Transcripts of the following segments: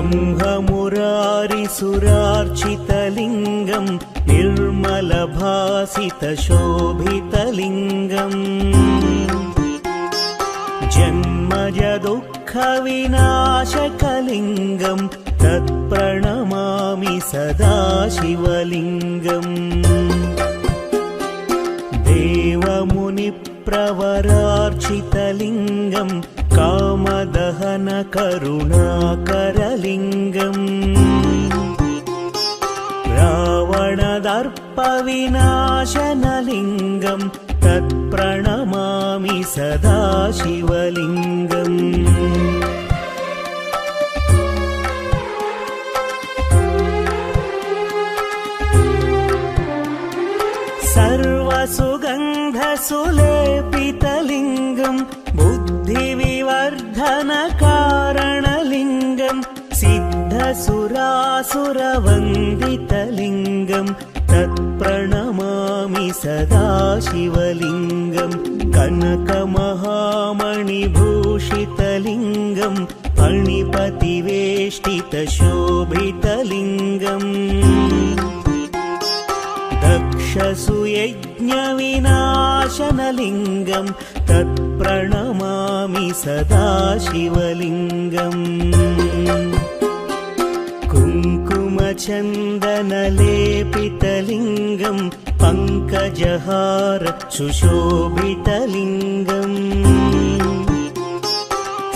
ब्रह्ममुरारिसुरार्चितलिङ्गं निर्मलभासितशोभितलिङ्गम् जन्मजदुःखविनाशकलिङ्गं तत्प्रणमामि सदा शिवलिङ्गम् देवमुनिप्रवरार्चितलिङ्गं कामदहनकरुणाकरलिङ्गम् रावणदर्पविनाशनलिङ्गं तत्प्रणमामि सदा शिवलिङ्गम् सर्वसुगन्धसुलेपितलिङ्गं बुद्धिविवर्धनकारणलिङ्गं सिद्धसुरासुरवन्दितलिङ्गं तत्प्रणमामि सदा शिवलिङ्गं कनकमहामणिभूषितलिङ्गं फणिपतिवेष्टितशोभितलिङ्गम् दक्षसुयज्ञविनाशनलिङ्गं तत्प्रणमामि सदा शिवलिङ्गम् कुङ्कुमचन्दनलेपितलिङ्गं पङ्कजहार सुशोभितलिङ्गम्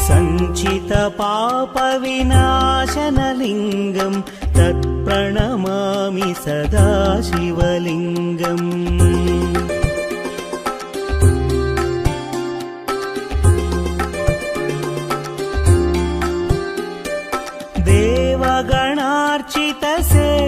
सञ्चितपापविनाशनलिङ्गं तत्प्रणमामि सदा शिवलिङ्गम्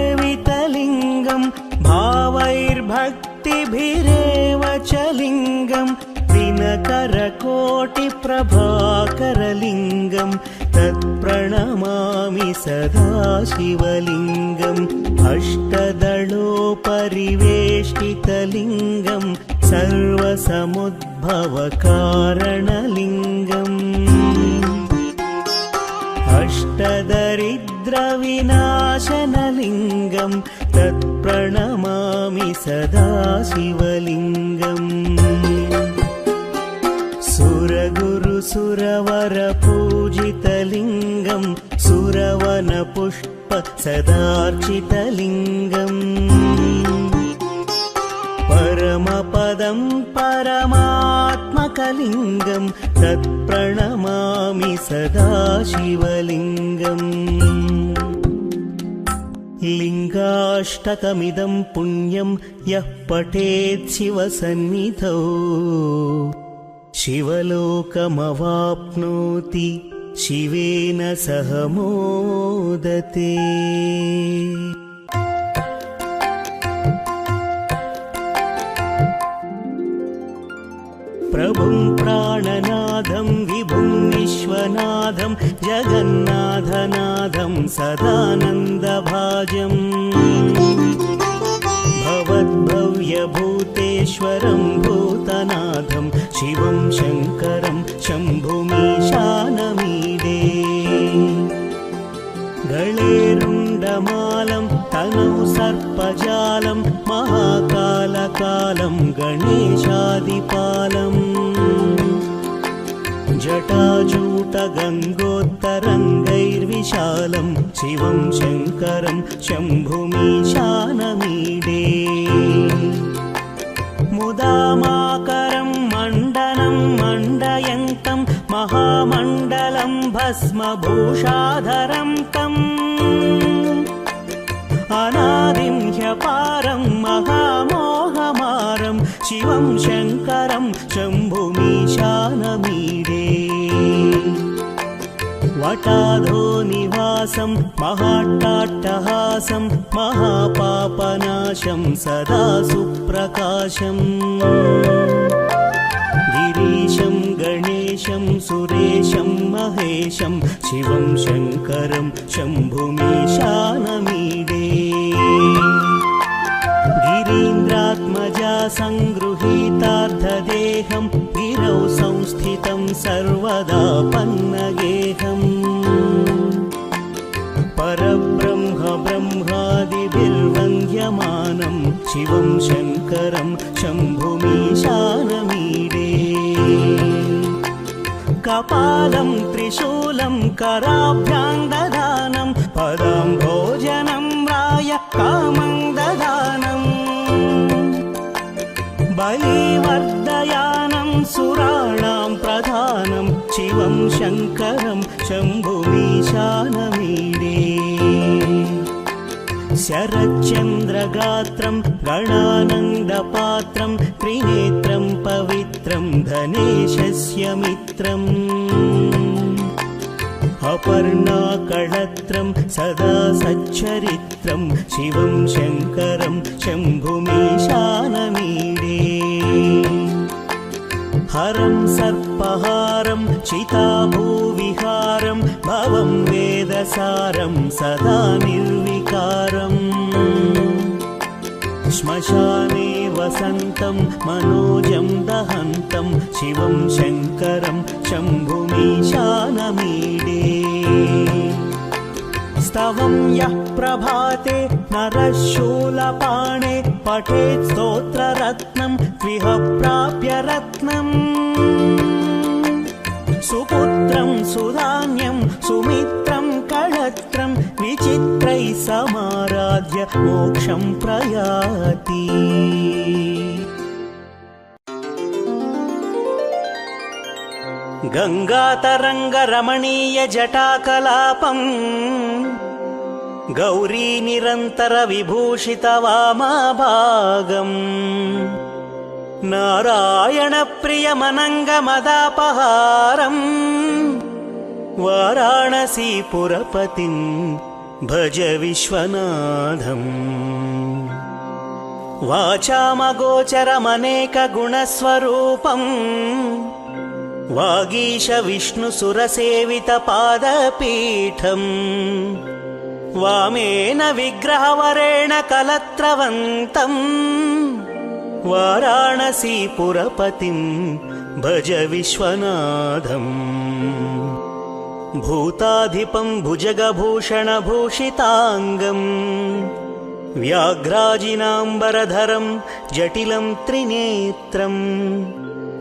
देवगणार्चितसेवितलिङ्गं भावैर्भक्तिभिरेव च लिङ्गं दिनकरकोटिप्रभाकरलिङ्गं तत्प्रणमामि सदा शिवलिङ्गम् अष्टदलोपरिवेष्टितलिङ्गं सर्वसमुद्भवकारणलिङ्गम् अष्टदरिद्रविनाशनलिङ्गं तत्प्रणमामि सदा शिवलिङ्गम् सुरगुरुसुरवरपूजितलिङ्गं सुरवनपुष्प सदार्चितलिङ्गम् परमपदं परमात्मकलिङ्गं तत्प्रणमामि सदा शिवलिङ्गम् लिङ्गाष्टकमिदं पुण्यं यः पठेत् शिवसन्निधौ शिवलोकमवाप्नोति शिवेन सह मोदते। प्रभुं प्राणनाथं विभुं विश्वनाथं जगन्नाथनाथं सदानन्दभाजम् भवद्भव्यभूतेश्वरं भूतनाथं शिवं शङ्करं शम्भुमीशानमीडे। गळेरुण्डमालं तनौ सर्पजालं महाकालकालं गणेशादिपालम् जटाजूटगङ्गोत्तरङ्गैर्विशालं शिवं शङ्करं शम्भुमीशानमीडे। मुदामाकरं मण्डनं मण्डयन्तं महामण्डलं भस्मभूषाधरं तम् अनादिं ह्यपारं महामोहमारं शिवं शङ्करं शम्भुमीशानमीडे। वटाधो निवासं महाट्टाट्टहासं महापापनाशं सदा सुप्रकाशम् गिरीशं गणेशं सुरेशं महेशं शिवं शङ्करं शम्भुमीशानमीडे। गिरीन्द्रात्मजा संगृहीतार्थदेहं गिरौ संस्थितं सर्वदा पन्नगेहम् शिवं शङ्करं शम्भुमीशानमीडे कपालं त्रिशूलं कराभ्यां ददानं पदं भोजनं राय कामं ददानं बलिवर्धयानं सुराणां प्रधानं शिवं शङ्करं शम्भुमीशानमीडे शरच्चन्द्रगात्रं गणानन्दपात्रं त्रिनेत्रं पवित्रं धनेशस्य मित्रम् अपर्णाकळत्रं सदा सच्चरित्रं शिवं शङ्करं शम्भुमीशानमीडे हरं सर्पहारं चिताभूविहारं भवं वेदसारं सदा निर्विकारम् श्मशाने वसन्तं मनोजं दहन्तं शिवं शङ्करं शम्भुमीशानमीडे स्तवं यः प्रभाते नरः शूलपाणे पठेत् स्तोत्ररत्नं त्विह प्राप्य रत्नम् सुपुत्रं सुधान्यं सुमित्रं कळत्रं विचित्रैः समाराध्य मोक्षं प्रयाति गंगातरंगरमणीय जटाकलापं गौरी निरंतर विभूषित वामभागम् नारायण प्रियमनंगमदापहारम् वाराणसीपुरपतिं भज विश्वनाथम् वाचामगोचरमनेकगुणस्वरूपम् वागीश विष्णुसुरसेवितपादपीठम् वामेन विग्रहवरेण कलत्रवन्तम् वाराणसीपुरपतिं भज विश्वनाथम् भूताधिपं भुजगभूषणभूषिताङ्गम् व्याघ्राजिनाम्बरधरं जटिलं त्रिनेत्रम्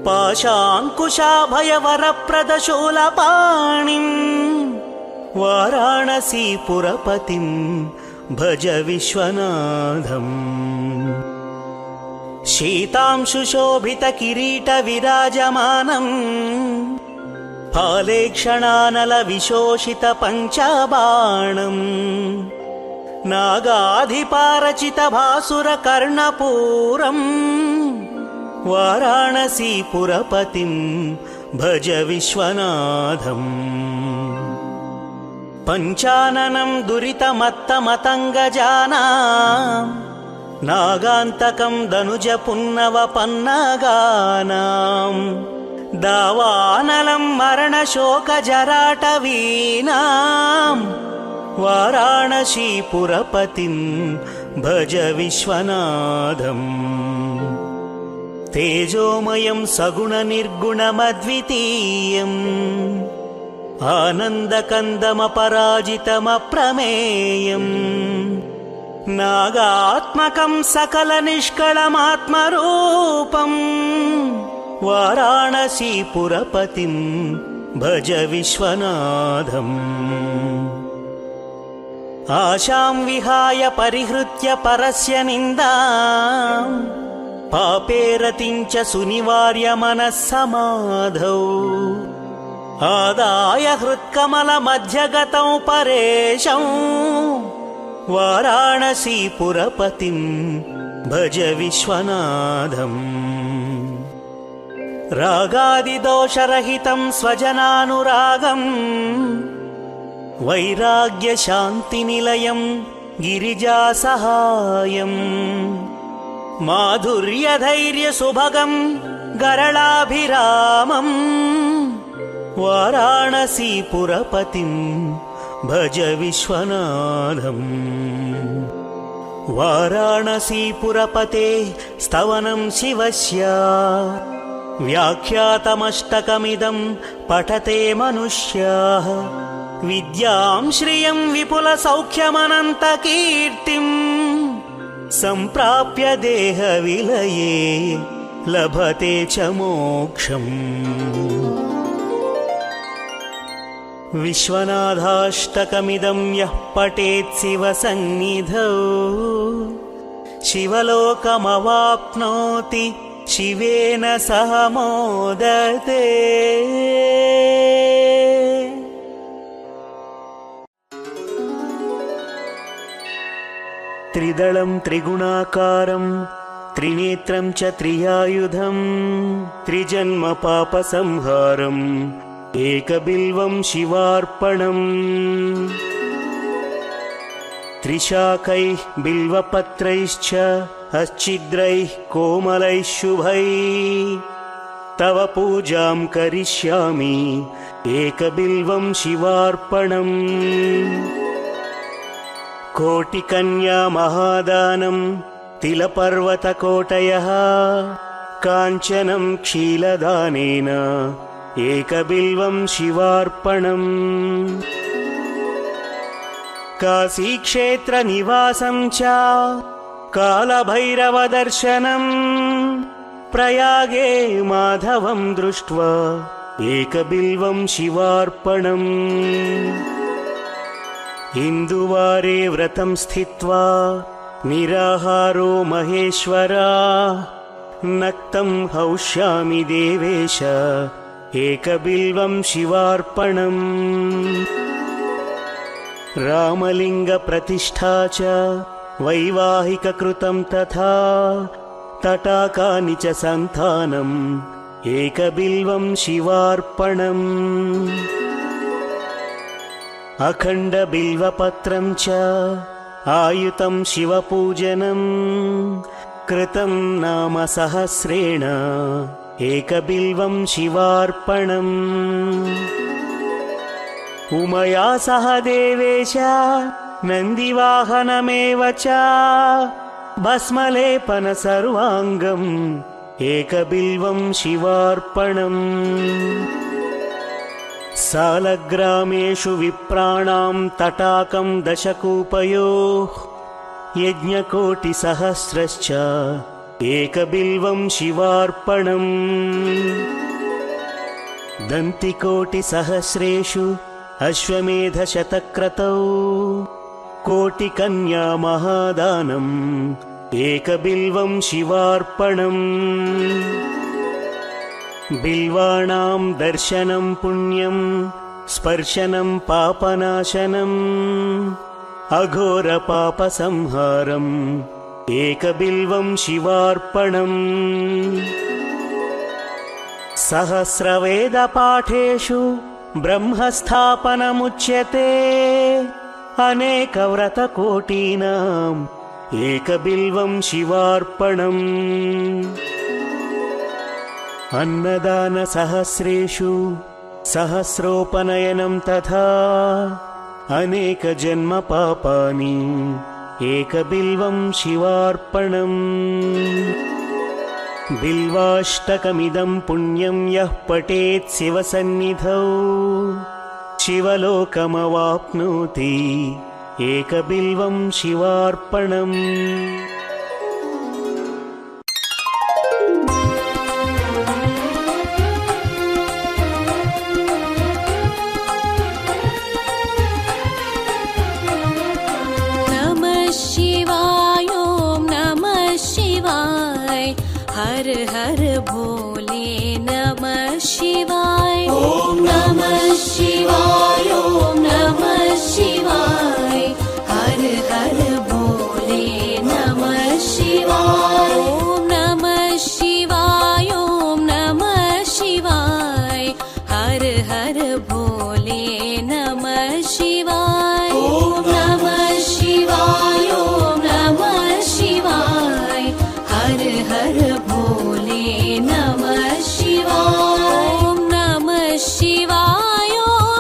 पाशाङ्कुशाभयवरप्रदशूलपाणिम् वाराणसीपुरपतिं भज विश्वनाथम् शीतांशुशोभितकिरीटविराजमानम् फालेक्षणानलविशोषितपञ्चबाणम् नागाधिपारचितभासुरकर्णपूरम् वाराणसीपुरपतिं भज विश्वनाथम् पञ्चाननं दुरितमत्तमतङ्गजानां नागान्तकं दनुजपुन्नवपन्नगानां दावानलं मरणशोकजराटवीनां वाराणसीपुरपतिं भज विश्वनाथम् तेजोमयं सगुणनिर्गुणमद्वितीयम् आनन्दकन्दमपराजितमप्रमेयम् नागात्मकं सकलनिष्कळमात्मरूपम् वाराणसीपुरपतिं भज विश्वनाथम् आशां विहाय परिहृत्य परस्य निन्दाम् पापे रतिं च सुनिवार्य मनः समाधौ आदाय हृत्कमलमध्यगतौ परेशं वाराणसीपुरपतिं भज विश्वनाथम् रागादिदोषरहितं स्वजनानुरागम् वैराग्यशान्तिनिलयं गिरिजासहायम् माधुर्यधैर्यसुभगं गरलाभिरामम् वाराणसीपुरपतिं भज विश्वनाथम् वाराणसीपुरपते स्तवनं शिवस्य व्याख्यातमष्टकमिदं पठते मनुष्याः विद्यां श्रियं विपुलसौख्यमनन्तकीर्तिम् सम्प्राप्य देहविलये लभते च मोक्षम्। विश्वनाथाष्टकमिदं यः पठेत् शिवसन्निधौ शिवलोकमवाप्नोति शिवेन सह मोदते। त्रिदलं त्रिगुणाकारं त्रिनेत्रं च त्रियायुधं त्रिजन्म पापसंहारम् एकबिल्वं शिवार्पणम्। त्रिशाकैः बिल्वपत्रैश्च अच्छिद्रैः कोमलैः शुभैः तव पूजां करिष्यामि एकबिल्वं शिवार्पणम्। कोटिकन्या महादानं तिलपर्वतकोटयः काञ्चनं क्षीलदानेन एकबिल्वं शिवार्पणम्। काशीक्षेत्रनिवासं च कालभैरवदर्शनम् प्रयागे माधवं दृष्ट्वा एकबिल्वं शिवार्पणम्। इन्दुवारे व्रतं स्थित्वा निराहारो महेश्वरा नक्तं हौष्यामि देवेश एकबिल्वं शिवार्पणम्। रामलिङ्गप्रतिष्ठा च वैवाहिककृतं तथा तटाकानि च सन्तानम् एकबिल्वं शिवार्पणम्। अखण्डबिल्वपत्रं च आयुतं शिवपूजनं कृतं नाम सहस्रेण एकबिल्वं शिवार्पणम्। उमया सह देवेश नन्दिवाहनमेव च भस्मलेपन सर्वाङ्गम् एकबिल्वं शिवार्पणम्। सालग्रामेषु विप्राणां तटाकं दशकूपयोः यज्ञकोटिसहस्रश्च एकबिल्वं शिवार्पणम्। दन्तिकोटिसहस्रेषु अश्वमेधशतक्रतौ कोटिकन्या महादानम् एकबिल्वं शिवार्पणम्। बिल्वाणां दर्शनं पुण्यं स्पर्शनं पापनाशनम् अघोरपापसंहारम् एकबिल्वं शिवार्पणम्। सहस्रवेदपाठेषु ब्रह्मस्थापनमुच्यते अनेकव्रतकोटीनाम् एकबिल्वं शिवार्पणम्। अन्नदानसहस्रेषु सहस्रोपनयनं तथा अनेकजन्मपापानि एकबिल्वं शिवार्पणम्। बिल्वाष्टकमिदं पुण्यं यः पठेत् शिवसन्निधौ शिवलोकमवाप्नोति एकबिल्वं शिवार्पणम्। हर हर भोले नमः शिवाय। ओम नमः शिवाय, ओम नमः शिवाय। हर हर भोले नमः शिवाय। ओम नमः शिवाय, ओम नमः शिवाय। हर हर भोले नमः शिवाय। ओम नमः शिवाय, ओम नमः शिवाय। हर हर भोले नमः शिवाय। ओम नमः शिवाय, ओम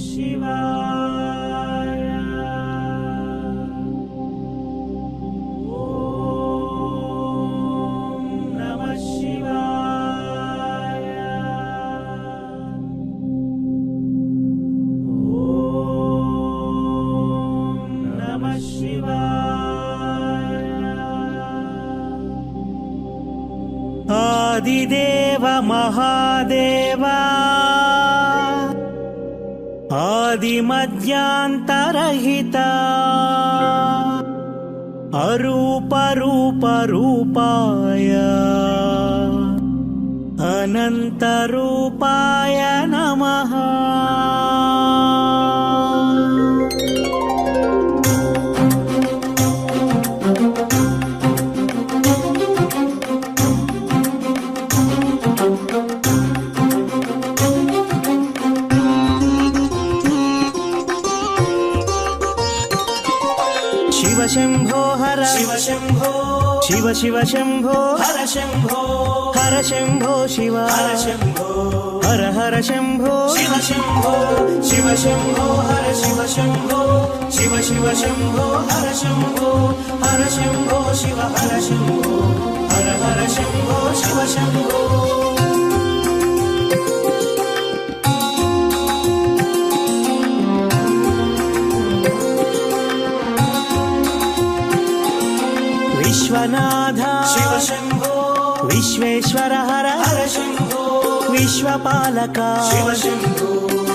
శివాయ. ఓం నమః శివాయ. ఓం నమః శివాయ. ఆదిదేవ మహాదేవా ఆదిమధ్యాంతరహిత అరూప రూప రూపాయ అనంత రూపాయ నమః. శివ శంభో హర శివ శంభో శివ శివ శంభో హర శంభో హర శంభో శివ హర శంభో హర హర శంభో శివ శంభో శివ శంభో హర శివ శంభో శివ శివ శంభో హర శంభో హర శంభో శివ హర శంభో హర హర శంభో శివ శంభో. విశ్వనాథ శివ శంభో విశ్వేశ్వర హర హర శంభో విశ్వపాలక శివ శంభో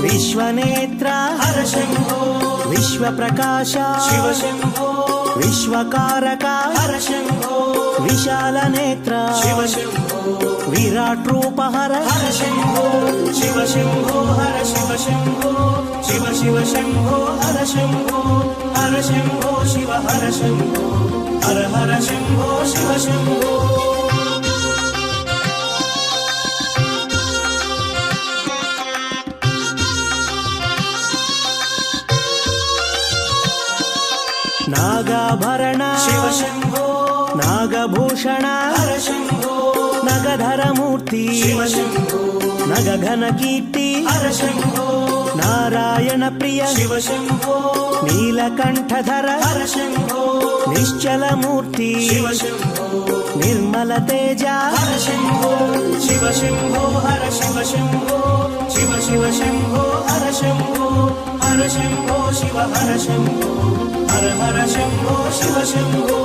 విశ్వనేత్ర హర శంభో విశ్వప్రకాశ శివ శంభో విశ్వకారక హర శంభో విశాల నేత్ర శివ శంభో విరాట్ రూప హర హర శంభో శివ శంభో హర శివ శంభో శివ శివ శంభో హర శంభో హర శంభో శివ హర శంభో హర హర శంభో శివ శంభో. నాగాభరణ శివ శంభో నాగభూషణ హర శంభో నగధరమూర్తి శివ శంభో నగఘన కీర్తి హర శంభో నారాయణ ప్రియ శివ శంభో నీలకంఠధర హర శంభో నిశ్చలమూర్తి శివ శంభో నిర్మల తేజ హర శంభో శివ శంభో హర శివ శంభో శివ శివ శంభో హర శంభో హర శంభో శివ హర శంభో హర హర శంభో శివ శంభో.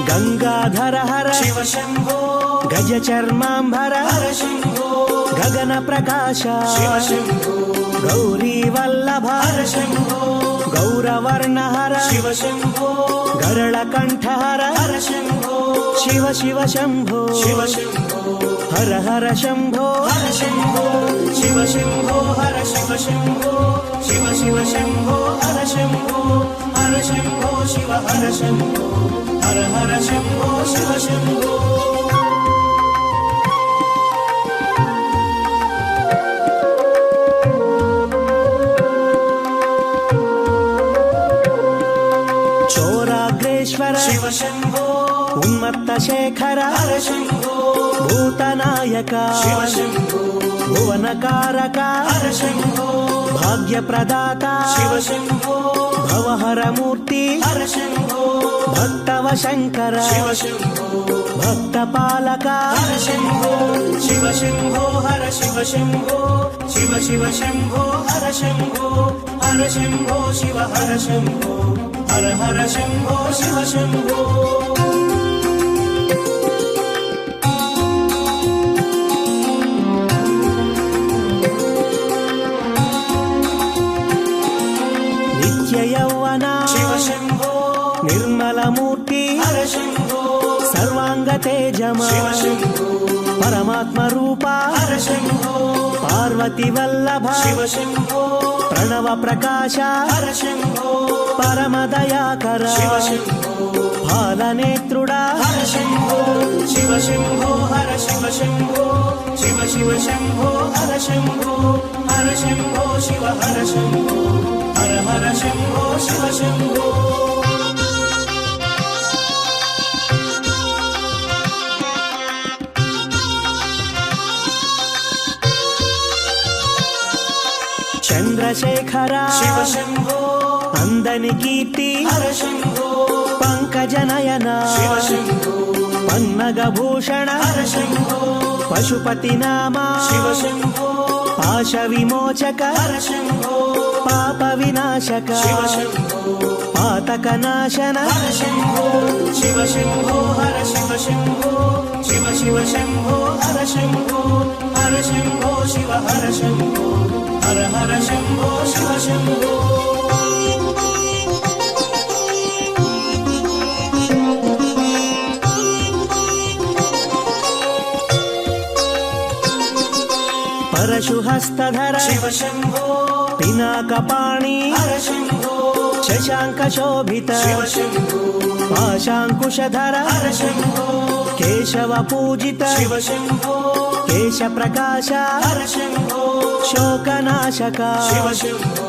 గంగాధర హర శివ శంభో గజ చర్మాంబర హర శంభో గగన ప్రకాశ శివ శంభో గౌరీ వల్లభ హర శంభో గౌరవర్ణ హర శివ శంభో గరళ కంఠ హర హర శంభో శివ శివ శంభో శివ శంభో హర హర శంభో హర శంభో శివ శంభో హర శివ శంభో శివ శివ శంభో హర శంభో హర శంభో శివ హర శంభో హర హర శంభో శివ శంభో. చోరాగ్రేశ్వర శివ శంభో ఉన్మత్త శేఖర హర శంభో భూతనాయక శివ శంభో భువనకారక హర శంభో భాగ్యప్రదాత శివ శంభో భవహరమూర్తి హర శంభో భక్తవ శంకర శివ శంభో భక్తపాలక హర శంభో శివ శంభో హర శివ శంభో శివ శివ శంభో హర శంభో హర శంభో శివ హర శంభో హర హర శంభో శివ శంభో. నిత్య యౌవన శివ శంభో నిర్మలమూర్తి హర శంభో సర్వాంగ తేజమ శివ శంభో పరమాత్మ రూప హర శంభో పార్వతి వల్లభ శివ శంభో ప్రణవ ప్రకాశ హర శంభో పరమదయాకర శివ శంభో పాలనేత్రుడా హర శంభో శివ శంభో హర శివ శంభో శివ శివ శంభో హర శంభో హర శంభో శివ హర శంభో హర హర శంభో శివ శంభో. చంద్రశేఖర శివ శంభో అందని కీర్తి హర శంభో పంకజనయన శివ శంభో పన్నగభూషణ హర శంభో పశుపతి నామ శివ శంభో పాశ విమోచక హర శంభో పాప వినాశక శివ శంభో పాతక నాశన హర శంభో శివ శంభో హర శివ శంభో శివ శివ శంభో హర శంభో హర శంభో శివ హర శంభో హర హర శంభో శివ శంభో పరశుహస్తధర శివ శంభో పినాకపాణి హర శంభో శశాంక శోభిత శివ శంభో పాశాంకుశధర హర శంభో కేశవ పూజిత శివ శంభో కేశ ప్రకాశ హర శంభో శోకనాశక శివ శంభో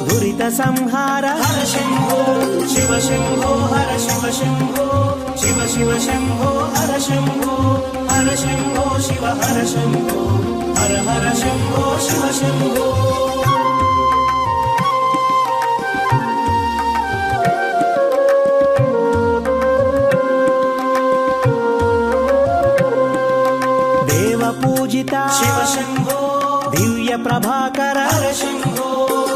దురిత సంహార హర శంభో శివ శంభో హర శివ శంభో శివ శివ శంభో హర శంభో హర శంభో శివ హర శంభో హర హర శంభో శివ శంభో దేవ పూజిత శివ శంభో దివ్య ప్రభాకర హర శంభో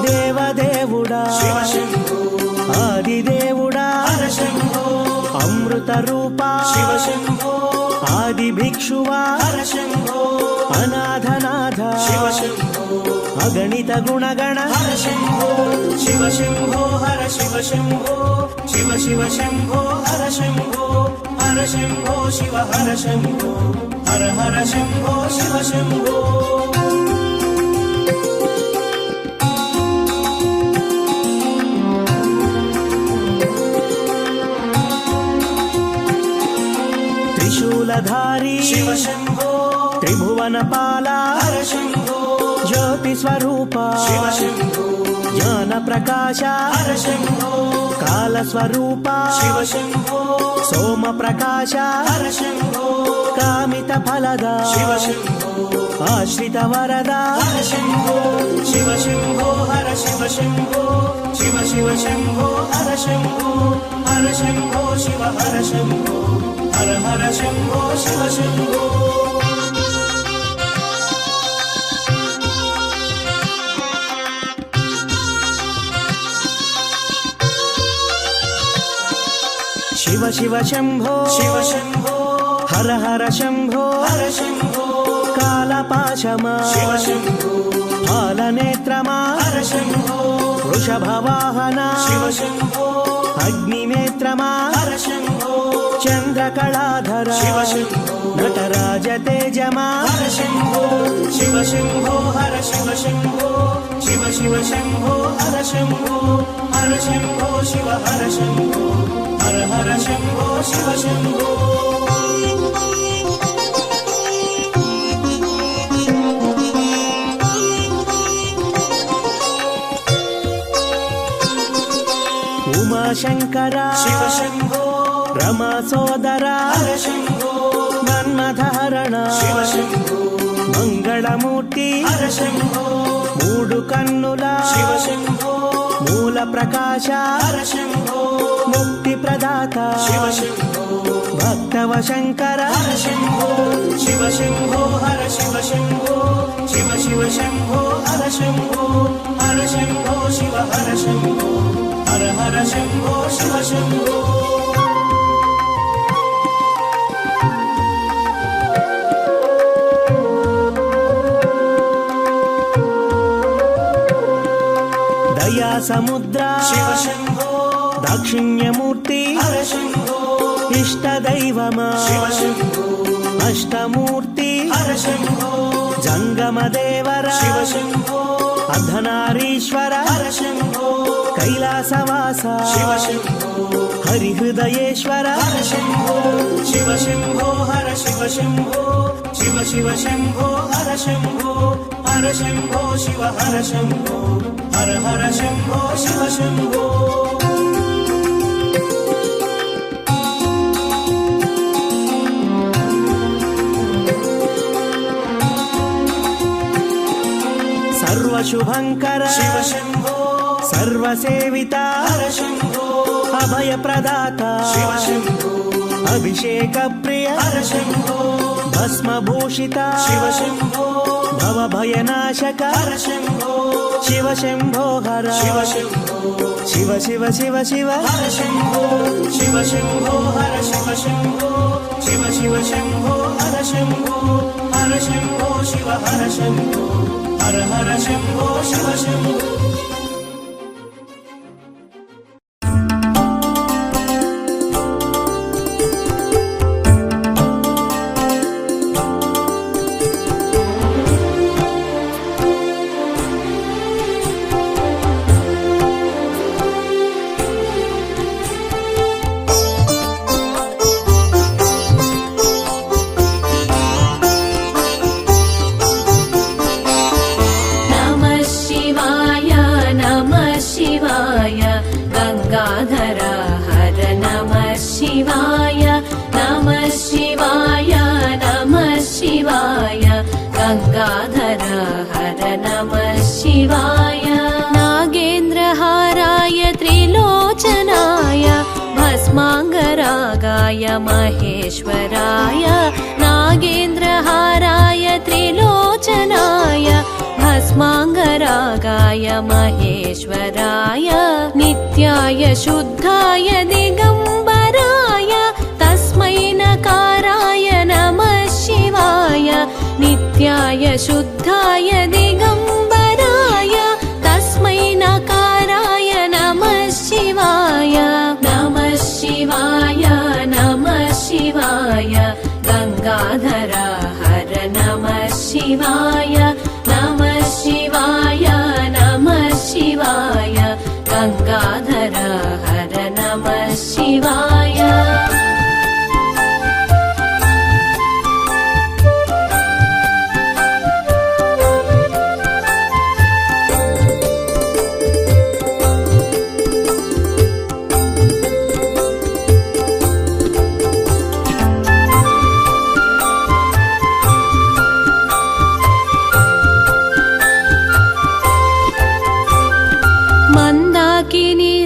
దేవదేవుడా శివ శంభో ఆదిదేవుడా హర శంభో అమృత రూపా శివ శంభో ఆది భిక్షువా హర శంభో అనాథనాథ శివ శంభో అగణిత గుణగణ హర శంభో శివ శంభో హర శివ శంభో శివ శివ శంభో హర శంభో హర శంభో శివ హర శంభో హర హర శంభో శివ శంభో త్రిశూలధారి శివ శంభో త్రిభువన పాల హర శంభో జ్యోతి స్వరూప శివ శంభో జ్ఞాన ప్రకాశ హర శంభో కాల స్వరూప శివ శంభో సోమ ప్రకాశ హర శంభో కామిత ఫలద శివ శంభో ఆశ్రిత వరద హర శంభో శివ శంభో హర శివ శంభో శివ శివ శంభో హర శంభో హర శంభో శివ హర శంభో హర హర శంభో శివ శంభో శివ శివ శంభో శివ శంభో హర హర శంభో హర శంభో కాలపాశమా శివ శంభో పాలనేత్రమా హర శంభో వృషభవాహన శివ శంభో అగ్నినేత్రమా హర శంభో చంద్రకళాధర శివ శంభో నటరాజ తేజమా హర శంభో శివ శంభో హర శివ శంభో శివ శివ శంభో హర శంభో హర శంభో శివ హర శంభో హర హర శంభో శివ శంభో ఉమాశంకర శివ శంభో రమా సోదర హర శంభో మన్మధరణ శివ శంభో మంగళమూర్తి హర శంభో మూడు కన్నుల శివ శంభో మూల ప్రకాశ హర శంభో ముక్తి ప్రదాత శివ శంభో భక్తవ శంకర హర శంభో శివ శంభో హర శివ శంభో శివ శివ శంభో హర శంభో హర శంభో శివ హర శంభో హర హర శంభో శివ శంభో దయా సముద్ర శివ శంభో దాక్షిణ్యమూర్తి హర శంభో ఇష్టదైవమా శివ శంభో అష్టమూర్తి హర శంభో జంగమదేవర శివ శంభో అర్ధనారీశ్వర హర శంభో కైలాసవాస శివ శంభో హరిహృదయేశ్వర హర శంభో శివ శంభో హర శివ శంభో శివ శివ శంభో హర శంభో హర శంభో శివ హర శంభో హర హర శంభో శివ శంభో शुभङ्कर शिव शम्भो सर्वसेविता हर शम्भो अभयप्रदाता शिव शम्भो अभिषेकप्रिय हर शम्भो भस्मभूषिता शिव शम्भो भवभयनाशक हर शम्भो शिव शम्भो हर शिव शम्भो शिव शिव शिव शिव हर शम्भो शिव शम्भो हर शिव शम्भो शिव शिव शम्भो हर शम्भो हर शम्भो शिव हर शम्भो हर हर शम्भो शिव शम्भो गंगाधर हर नमः शिवाय नागेन्द्रहाराय त्रिलोचनाय भस्माङ्गरागाय महेश्वराय नागेन्द्रहाराय त्रिलोचनाय भस्माङ्गरागाय महेश्वराय नित्याय शुद्धाय दिगम्बराय तस्मै नकाराय नमः शिवाय नित्याय शुद्धाय दिगम्बराय तस्मै नकाराय नमः शिवाय नमः शिवाय नमः शिवाय गंगाधर हर नमः शिवाय नमः शिवाय नमः शिवाय गंगाधर हर नमः शिवाय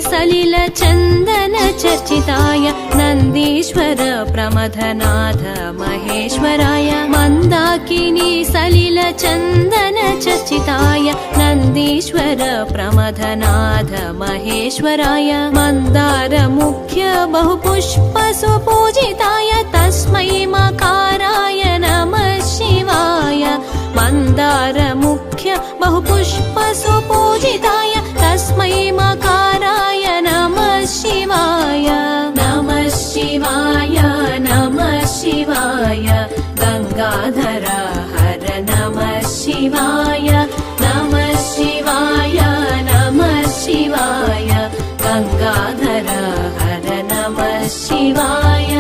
सलिल चन्दन चर्चिताय नन्दीश्वर प्रमथनाथ महेश्वराय मन्दाकिनी सलिल चन्दन चर्चिताय नन्दीश्वर प्रमथनाथ महेश्वराय मन्दार मुख्य बहुपुष्प सुपूजिताय तस्मै मकाराय नमः शिवाय मन्दार मुख्य बहुपुष्प सुपूजिताय तस्मै मकाराय नमः शिवाय नमः शिवाय नमः शिवाय गंगाधर हर नमः शिवाय नमः शिवाय नमः शिवाय गंगाधर हर नमः शिवाय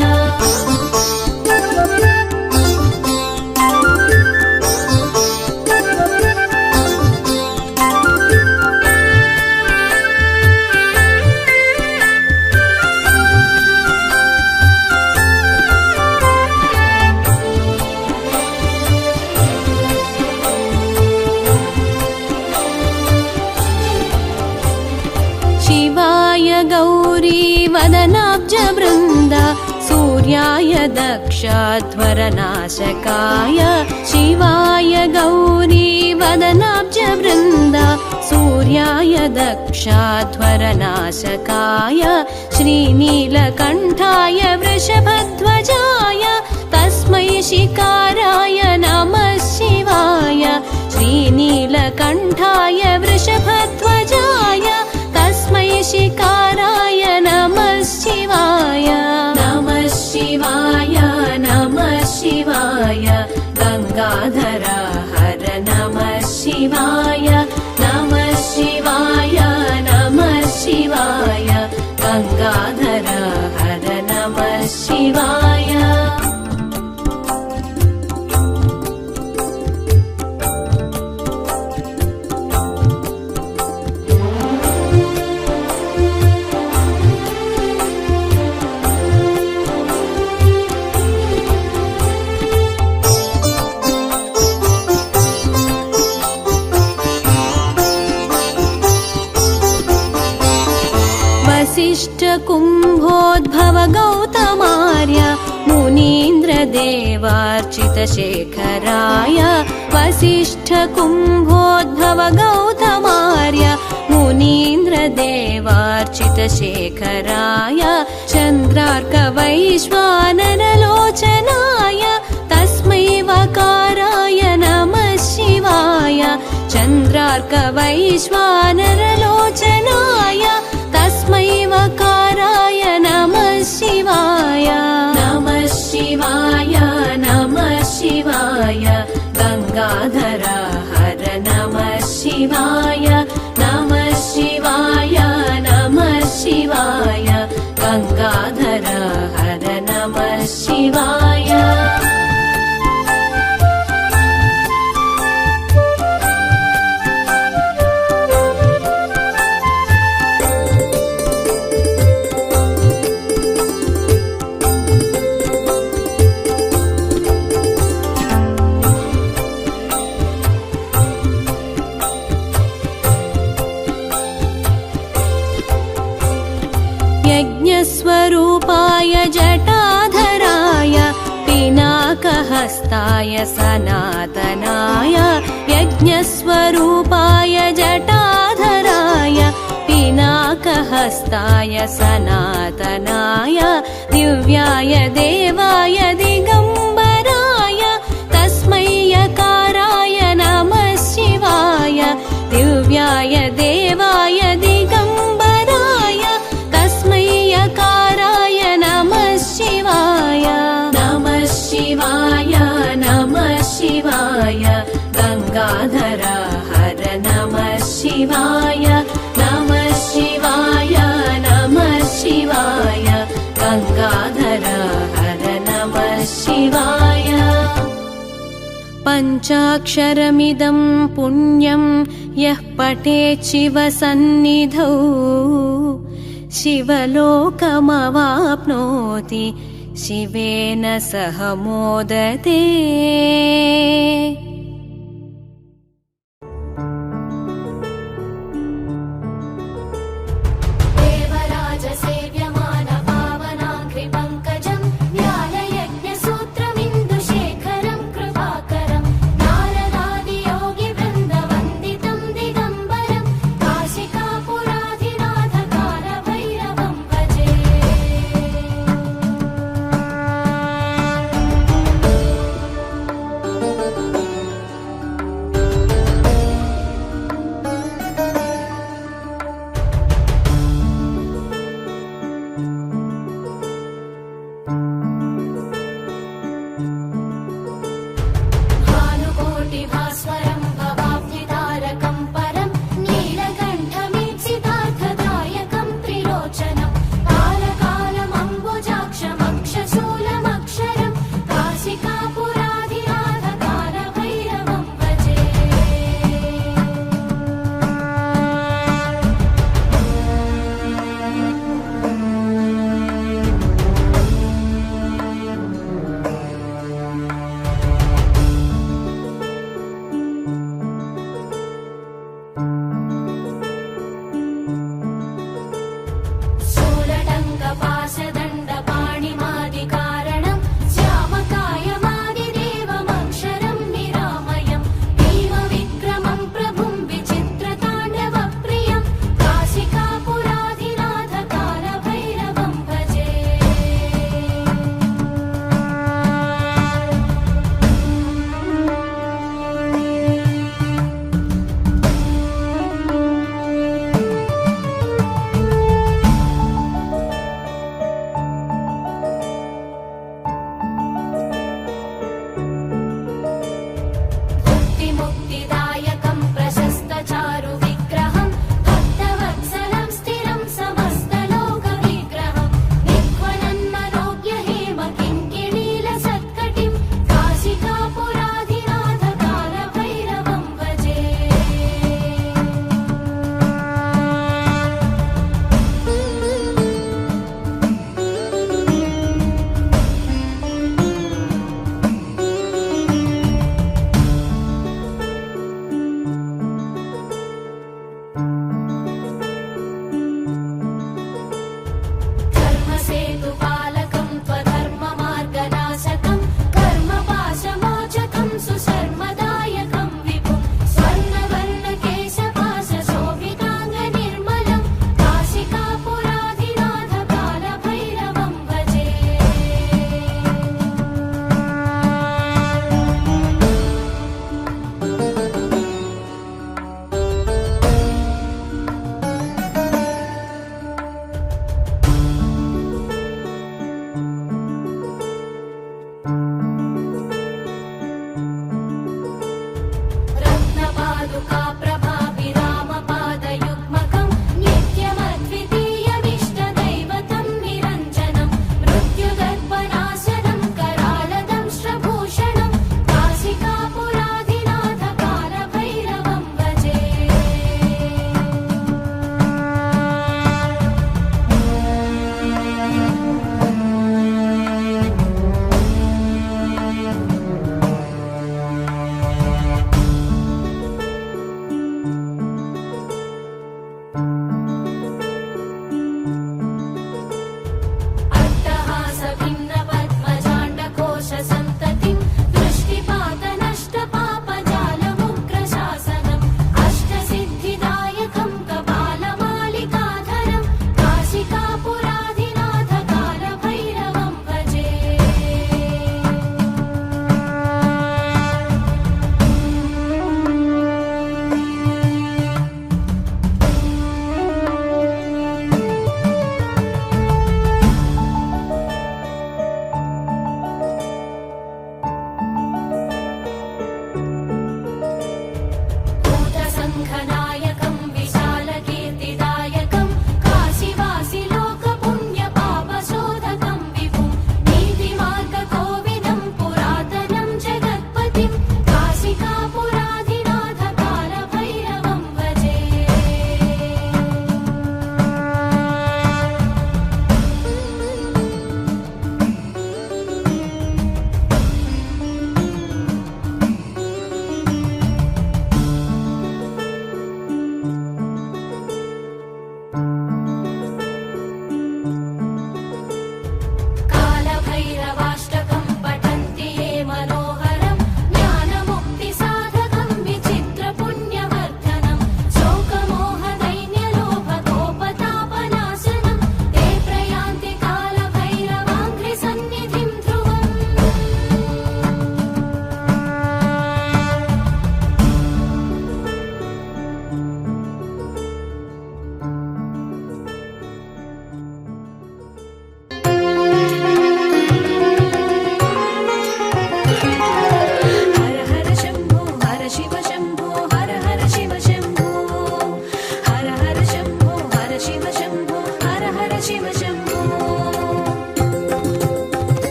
गौरी वदनाब्ज वृन्द सूर्याय दक्षध्वरनाशकाय शिवाय गौरी वदनाब्ज वृन्द सूर्याय दक्षध्वरनाशकाय श्रीनीलकण्ठाय वृषभध्वजाय तस्मै शिकाराय नमः शिवाय श्रीनीलकण्ठाय वृषभध्वजाय तस्मै शिकाराय नमः शिवाय नमः शिवाय नमः शिवाय गंगाधर हर नमः शिवाय नमः शिवाय नमः शिवाय गंगाधर हर नमः शिवाय कुम्भोद्भव गौतमार्य मुनीन्द्रदेवार्चितशेखराय वसिष्ठ कुम्भोद्भव गौतमार्य मुनीन्द्रदेवार्चितशेखराय चन्द्रार्कवैश्वानरलोचनाय तस्मै वकाराय नमः शिवाय चन्द्रार्कवैश्वानरलोचनाय तस्मै वकाराय नमः शिवाय नमः शिवाय नमः शिवाय गंगाधर हर नमः शिवाय नमः शिवाय नमः शिवाय गंगाधर हर नमः शिवाय यज्ञस्वरूपाय जटाधराय पिनाकहस्ताय सनातनाय यज्ञस्वरूपाय जटाधराय पिनाकहस्ताय सनातनाय दिव्याय देवाय दिगम्बराय तस्मै यकाराय नमः शिवाय दिव्याय देवाय दिगम्बराय तस्मै यकाराय नमः शिवाय नमः शिवाय नमः शिवाय गंगाधर हर नमः शिवाय नमः शिवाय नमः शिवाय गंगाधर हर नमः शिवाय पञ्चाक्षरमिदं पुण्यं यः पठेत् शिवसन्निधौ शिवलोकमवाप्नोति शिवेन सह मोदते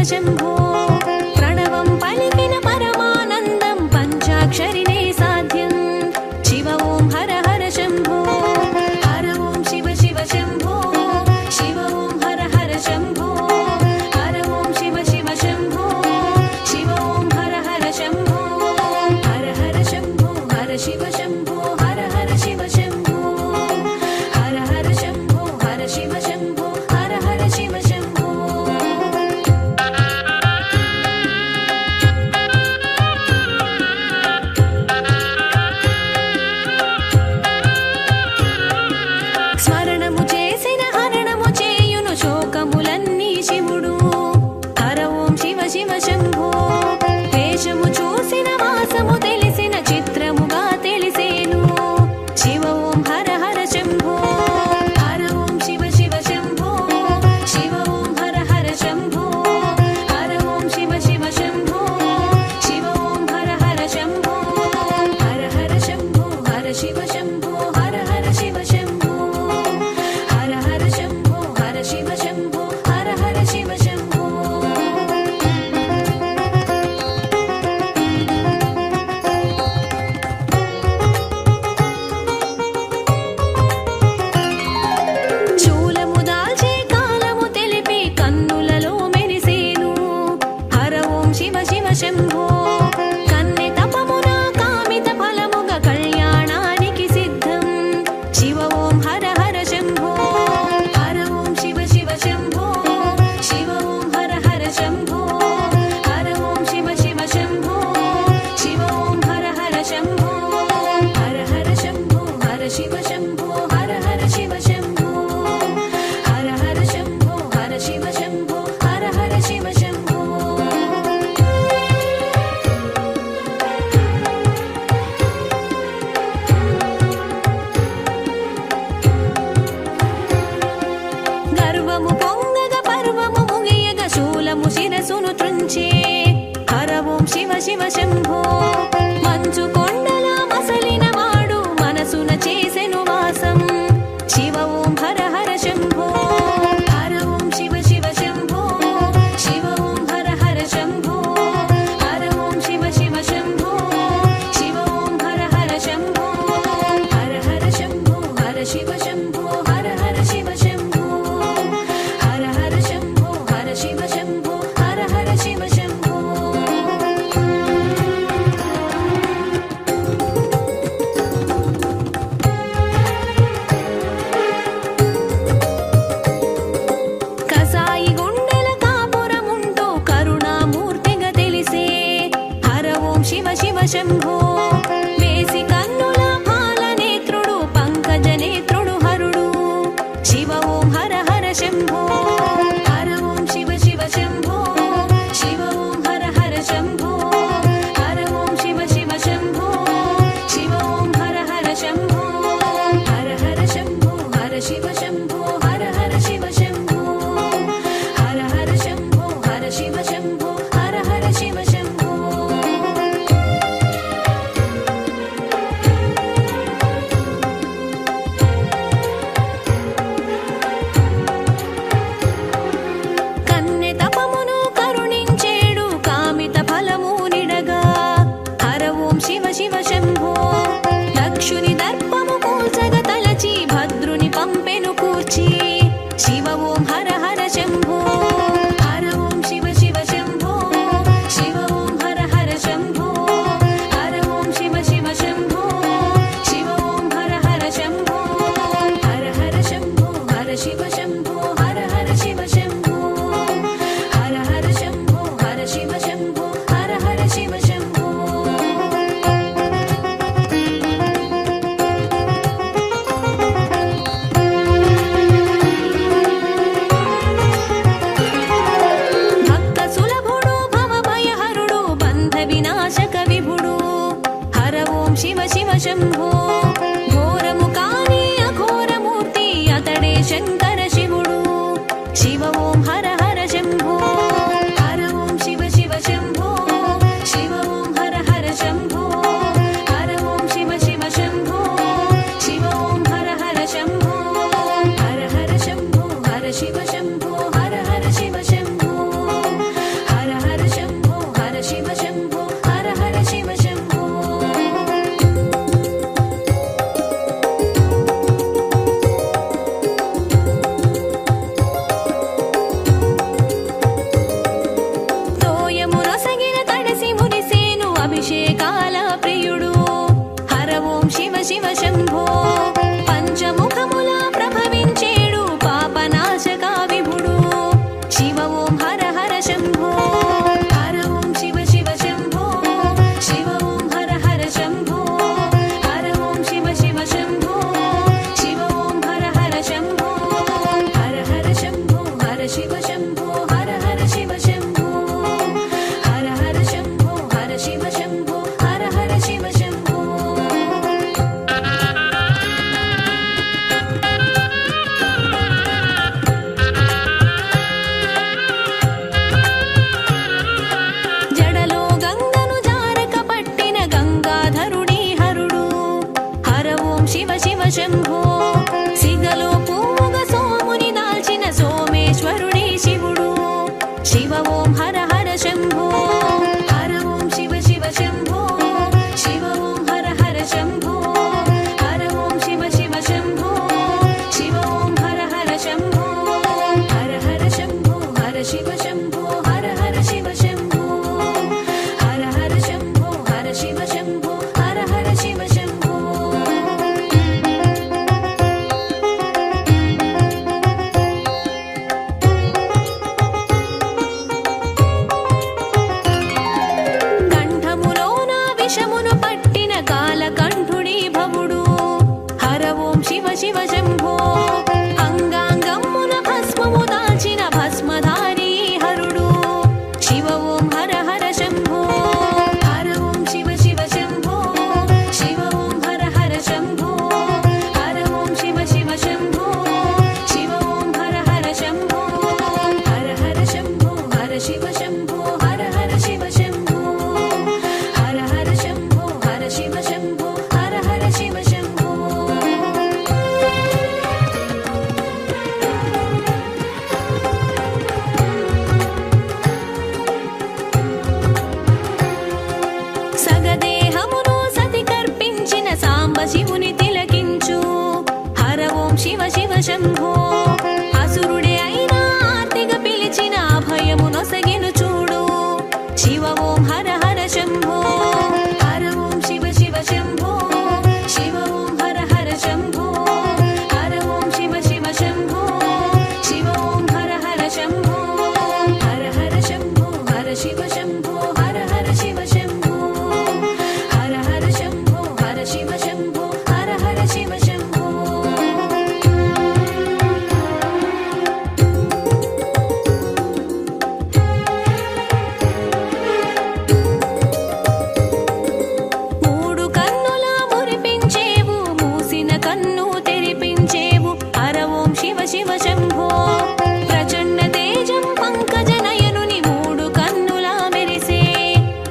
శంభో ప్రణవం పలికిన పరమానందం పంచాక్షరినే సాధ్యం శివ ఓం హర హర శంభో హర ఓం శివ శివ శంభో శివ ఓం హర హర శంభో హర ఓం శివ శివ శంభో శివ ఓం హర హర శంభో హర హర శంభో హర శివ శంభో హర హర శివ శంభో హర హర శంభో హర శివ శంభో హర హర శివ శంభో స్మరణము చేసిన హరణము చేయును శోకములన్నీ శివుడు హర ఓం శివ శివ శంభో వేషము చూసిన వాసము తెలిసిన చిత్రముగా తెలిసేను శివ ఓం హర హర శంభో హర ఓం శివ శివ శంభో శివ ఓం హర హర శంభో హర ఓం శివ శివ శంభో శివ ఓం హర హర శంభో హర హర శంభో హర శివ శంభో హర హర శివ శంభో హర హర శంభో హర శివ శంభో హర హర శివ శంభో శూలము దాల్చే కాలము తెలిపి కన్నులలో మెరిసేను హర ఓం శివ శివ శంభో కన్నె తపమున కామిత ఫలముగా కళ్యాణానికి సిద్ధం శివ ఓం హర హర శంభో హర ఓం శివ శివ శంభో శివ ఓం హర హర శంభో హర ఓం శివ శివ శంభో శివ ఓం హర హర శంభో హర హర శంభో హర శివ శంభో హర హర శివ శంభో హర హర శంభో హర శివ శంభో హర హర శివ శంభో గర్వము పొంగగ పర్వము ముగియగ శూలము శిరసును త్రుంచే హర ఓం శివ శివ శంభో మంచు కొండల మసలిన వాడు మనసున చేసెను వాసం శివ ఓం హర హర శంభో హర ఓం శివ శివ శంభో శివ ఓం హర హర శంభో హర ఓం శివ శివ శంభో శివ ఓం హర హర శంభో హర హర శంభో హర శివ శంభో హర హర శివ శంభో హర హర శంభో హర శివ శంభో హర హర శివ శంభో కసాయి గుండెల కాపురముంటూ కరుణామూర్తిగా తెలిసే హర ఓం శివ శివ శంభో వేసి కన్నుల పాల నేత్రుడు పంకజ నేత్రుడు హరుడు శివ ఓం హర హర శంభో హర ఓం శివ శివ శంభో శివ ఓం హర హర శంభో హర ఓం శివ శివ శంభో శివ ఓం హర హర శంభో హర హర శంభో హర శివ శంభో హర హర శివ శంభో హర హర శంభో హర శివ శంభో హర హర శివ శంభో శివ ఓం హర హర శంభో హర ఓం శివ శివ శంభో శివ ఓం హర హర శంభో హర ఓం శివ శివ శంభో శివ ఓం హర హర శంభో హర హర శంభో హర శివ శంభో హర హర శివ శంభో హర హర శంభో హర శివ శంభో హర హర శివ శంభో కంఠములోన విషమును పట్టిన కాలకంఠుడి భవుడు హర ఓం శివ శివ శంభో అంగాంగమ్మున భస్మము దాల్చిన భస్మధారి హరుడు శివ ఓం హర హర శంభో హర ఓం శివ శివ శంభో శివ ఓం హర హర శంభో హర ఓం శివ శివ శంభో శివ ఓం హర హర శంభో హర హర శంభో హర శివ శంభో హర హర శివ శంభో హర హర శంభో హర శివ శంభో హర హర శివ శంభో సగదేహమును సతి కర్పించిన సాంబ శివుని తిలకించు హర ఓం శివ శివ శంభో అసురుడే అయినా ఆర్తిగా పిలిచిన అభయము నొసగిను చూడు శివ ఓం హర హర శంభో హర ఓం శివ శివ శంభో శివ ఓం హర హర శంభో హర ఓం శివ శివ శంభో శివ ఓం హర హర శంభో హర హర శంభో హర శివ శంభో హర హర శివ శంభో హర హర శంభో హర శివ శంభో హర హర శివ శంభో మూడు కన్నుల మురిపించేవు మూసిన కన్ను తెరిపించేవు హర ఓం శివ శివ శంభో ప్రచండ తేజం పంకజ నయనుని మూడు కన్నుల మెరిసే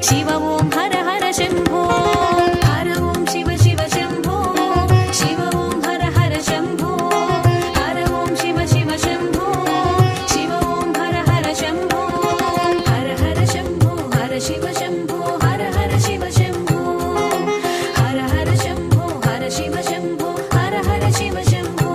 శివ ఓం హర హర శంభో హర ఓం శివ శివ శంభో శివ ఓం హర హర శంభో హర ఓం శివ శివ శంభో శివ ఓం హర హర శంభో హర హర శంభో హర శివ శంభో హర హర శివ శంభో హర హర శంభో హర శివ శంభో హర హర శివ శంభో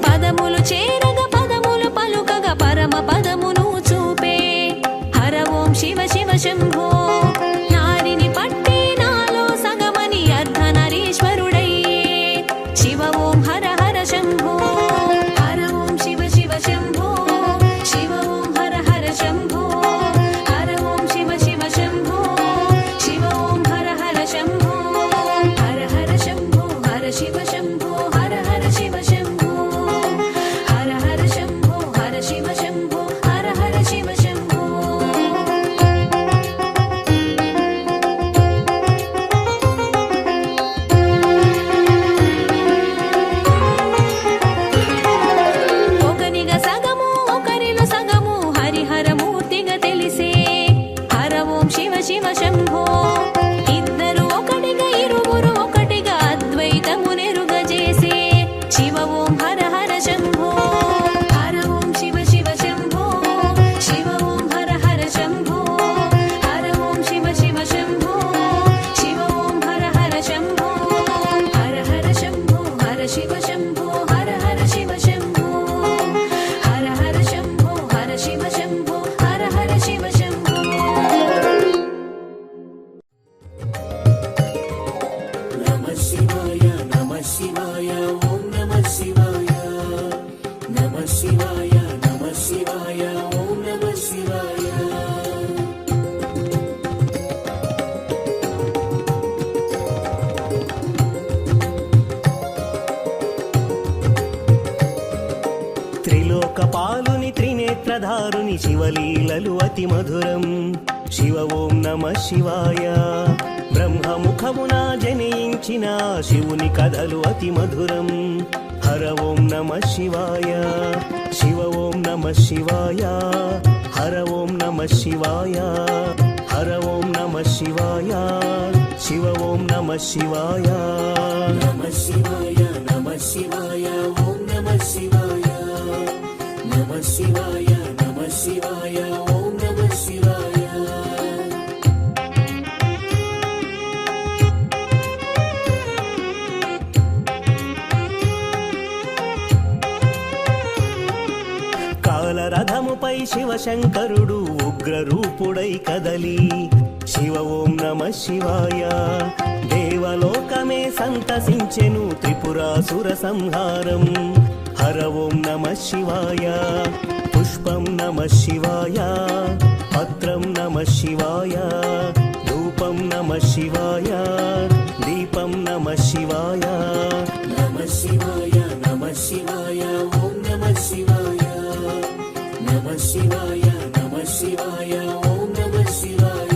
పదములు చేరగ పదములు పలుకగ పరమ పదమును చూపే హర ఓం శివ శివ శంభో నారిని పట్టి నాలో సగమని అర్ధనరీశ్వరుడయ్యే శివ ఓం హర హర శంభో హర ఓం శివ శివ శంభో శివ ఓం హర హర శంభో హర ఓం శివ శివ శంభో శివ ఓం హర హర శంభో హర హర శంభో హర శివ శంభో హర హర శివ శంభో హర హర శంభో హర శివ శంభో హర హర శివ శంభో ఒకనిగా సగము ఒకరిలో సగము హరిహరమూర్తిగా తెలిసే హర ఓం శివ శివ శంభో ఇద్దరు ఒకటిగా ఇరువురు ఒకటిగా అద్వైతము నెరుగజేసే శివ ఓం హర హర శంభో హర ఓం శివ శివ శంభో శివ ఓం హర హర శంభో హర ఓం శివ శివ శంభో శివ ఓం హర హర శంభో హర హర శంభో హర శివ శంభో హర హర శివ శంభో హర హర శంభో హర శివ శంభో హర హర శివ శంభో నమః శివాయ నమః శివాయ ఓం నమః శివాయ నమః శివాయ నమః శివాయ ఓం నమః శివాయ త్రిలోకపాలుని త్రినేత్రధారుని శివలీలలు అతి మధురం శివ ఓం నమః శివాయ బ్రహ్మముఖమున జనించిన శివుని కథలు అతి మధురం హర ఓం నమః శివాయ శివ ఓం నమః శివాయ హర ఓం నమః శివాయ హర హర ఓం నమ శివాయ శివ ఓం నమ శివాయ నమ శివాయ నమ శివాయ ఓం నమ శివాయ నమ శివాయ నమ శివాయ ఓం నమ శివాయ కాలరథముపై శివశంకరుడు ఉగ్రరూపుడై కదలి శివ ఓం నమ శివాయ దేవలోకమే సంతసించెను త్రిపురాసుర సంహారం హర ఓం నమ శివాయ పుష్పం నమ శివాయ పత్రం నమ శివాయ ధూపం నమ శివాయ దీపం నమ శివాయ నమ శివాయ నమ శివాయ ఓం నమ శివాయ నమ శివాయ నమ శివాయ ఓం నమ శివాయ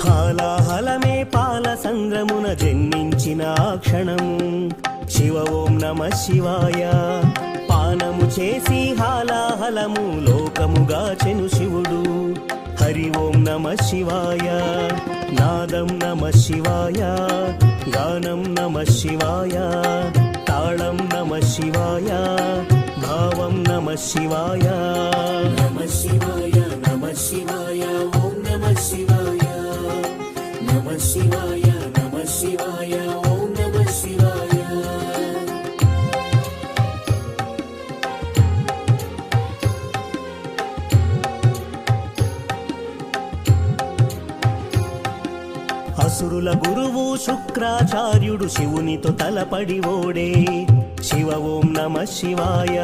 హాలాహలమే పాల సంద్రమున జన్మించిన ఆ క్షణము శివ ఓం నమ శివాయ పానము చేసి హాలాహలము లోకముగాచెను శివుడు హరి ఓం నమ శివాయ నాదం నమ శివాయ గానం నమ శివాయ తాళం నమ శివాయ భావం నమ శివాయ నమ శివాయ నమ శివాయ ఓం నమ శివాయ నమ శివాయ నమ శివాయ ఓం నమ శివాయ అసురుల గురువు శుక్రాచార్యుడు శివునితో తలపడి ఓడే శివ ఓం నమ శివాయ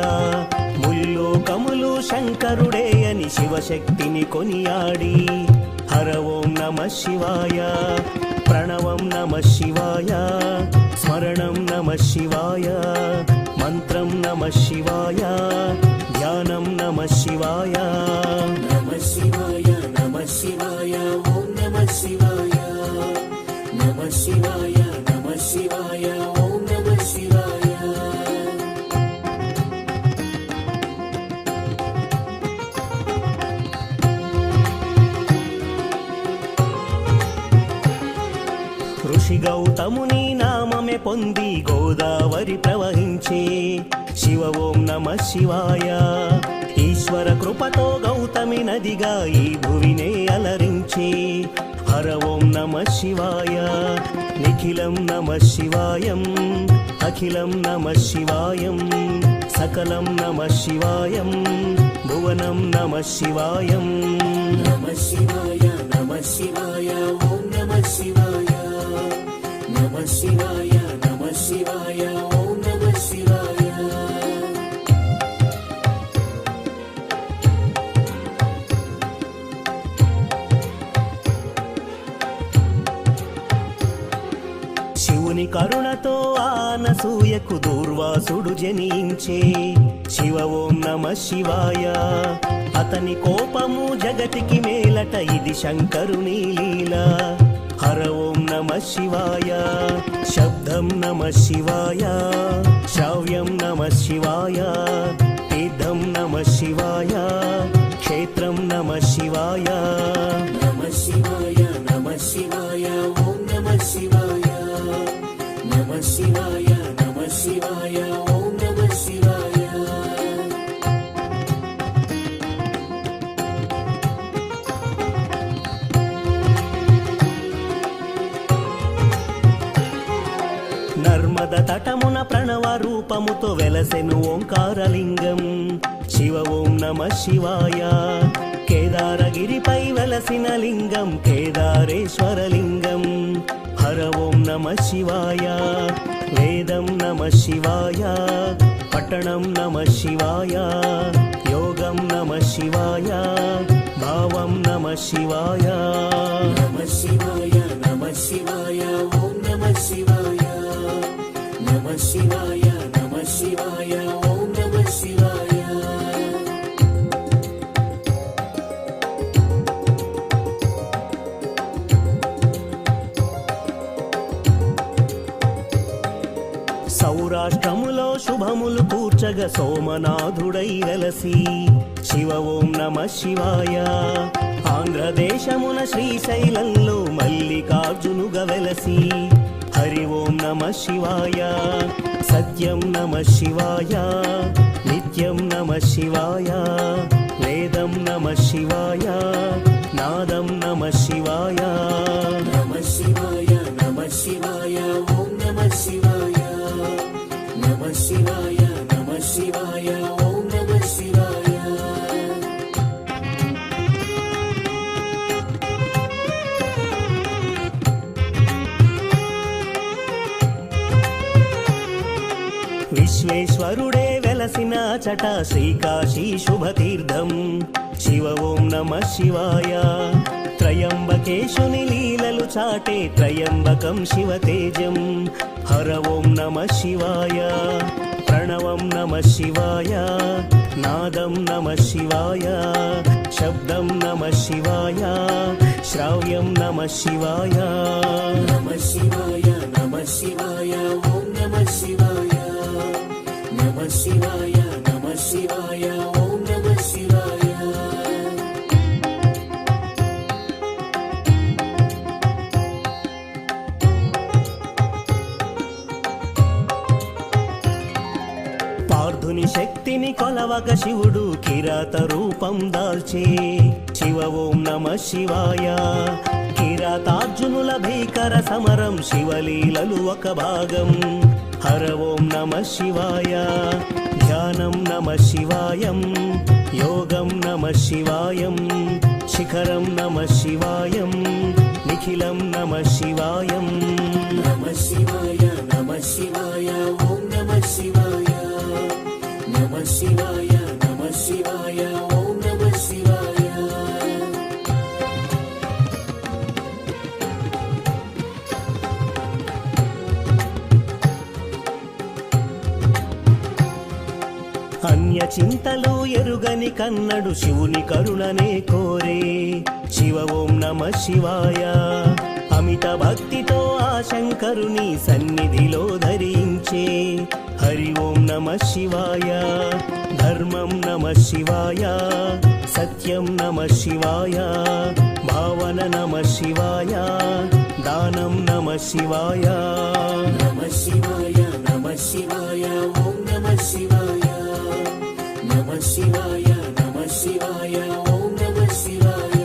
ముల్లోకములు శంకరుడే అని శివశక్తిని కొనియాడి హర ఓం నమ శివాయ ప్రణవం నమ శివాయ స్మరణం నమ శివాయ మంత్రం నమ శివాయ ధ్యానం నమ శివాయ నమ శివాయ నమ శివాయ ఓం నమ శివాయ నమ శివాయ నమ శివాయ ఓం నమ శివాయ ఋషి గౌతముని నామమే పొంది గోదావరి ప్రవహించే శివ ఓం నమ శివాయ ఈశ్వర కృపతో గౌతమి నదిగా ఈ భువినే అలరించే హర ఓం నమ శివాయ నిఖిలం నమ శివాయం అఖిలం నమ శివాయం సకలం నమ శివాయం భువనం నమ శివాయం నమ శివాయ నమ శివాయ ఓం నమ శివాయ నమ శివాయ నమ శివాయ ఓం నమ శివాయ శివుని కరుణతో ఆనసూయకు దూర్వాసుడు జనించే శివ ఓం నమ శివాయ అతని కోపము జగతికి మేలట ఇది శంకరుని లీల హర ఓం నమ శివాయ శబ్దం నమ శివాయ శ్రావ్యం నమ శివాయ తీర్థం నమ శివాయ క్షేత్రం నమ శివాయ నమ శివాయ నమ శివాయ ఓం నమ శివాయ నమ శివాయ నమ శివాయ ఓం నమ శివాయ నర్మద తటమున ప్రణవ రూపముతో వెలసెను ఓంకారలింగం శివ ఓం నమ శివాయ కేదారగిరిపై వెలసిన లింగం కేదారేశ్వరలింగం హర ఓం నమ శివాయ వేదం నమ శివాయ పట్టణం నమ శివాయ యోగం నమ శివాయ భావం నమ శివాయ నమ శివాయ నమ శివాయ ఓం నమ శివాయ నమ శివాయ నమ శివాయ ఓం నమ శివాయ శుభములు కూర్చగ సోమనాథుడై వెలసి శివ ఓం నమ శివాయ. ఆంధ్రదేశమున శ్రీశైలంలో మల్లికార్జునుగ వెలసి హరి ఓం నమ శివాయ. సత్యం నమ శివాయ, నిత్యం నమ శివాయ, వేదం నమ శివాయ, నాదం నమ శివాయ. నమ శివాయ నమ శివాయ ఓం నమ శివాయ. నమ శివాయ నమ శివాయ ఓం నమ శివాయ. విశ్వేశ్వరుడే వెలసిన చట శ్రీకాశీ శుభతీర్థం శివ ఓం నమ శివాయ. త్రయంబకేశుని లీలలు చాటే త్రయంబకం శివతేజం హర ఓం నమ శివాయ. ప్రణవం నమ శివాయ, నాదం నమ శివాయ, శబ్దం నమ శివాయ, శ్రావ్యం నమ శివాయ. నమ శివాయ నమ శివాయ ఓం నమ శివాయ. నమ శివాయ నమ శివాయ ఓం నమ శివాయ. పార్థుని శక్తిని కొలవక శివుడు కిరాత రూపం దాల్చే శివ ఓం నమ శివాయ. కిరాతార్జునుల భీకర సమరం శివలీలలు ఒక భాగం హర ఓం నమ శివాయ. ధ్యానం నమ శివాయం, యోగం నమ శివాయం, శిఖరం నమ శివాయం, నిఖిలం నమ శివాయం. నమ శివాయ నమ శివాయ ఓం నమ శివాయ. నమ శివాయ నమ శివాయ ఓం నమ శివాయ. అన్య చింతలు ఎరుగని కన్నడు శివుని కరుణనే కోరే శివ ఓం నమ శివాయ. అమిత భక్తితో ఆ శంకరుని సన్నిధిలో ధరించే హరి ఓం నమ శివాయ. ధర్మం నమ శివాయ, సత్యం నమ శివాయ, భావన నమ శివాయ, దానం నమ శివాయ. నమ శివాయ నమ శివాయ ఓం నమ శివాయ. నమ శివాయ నమ శివాయ ఓం నమ శివాయ.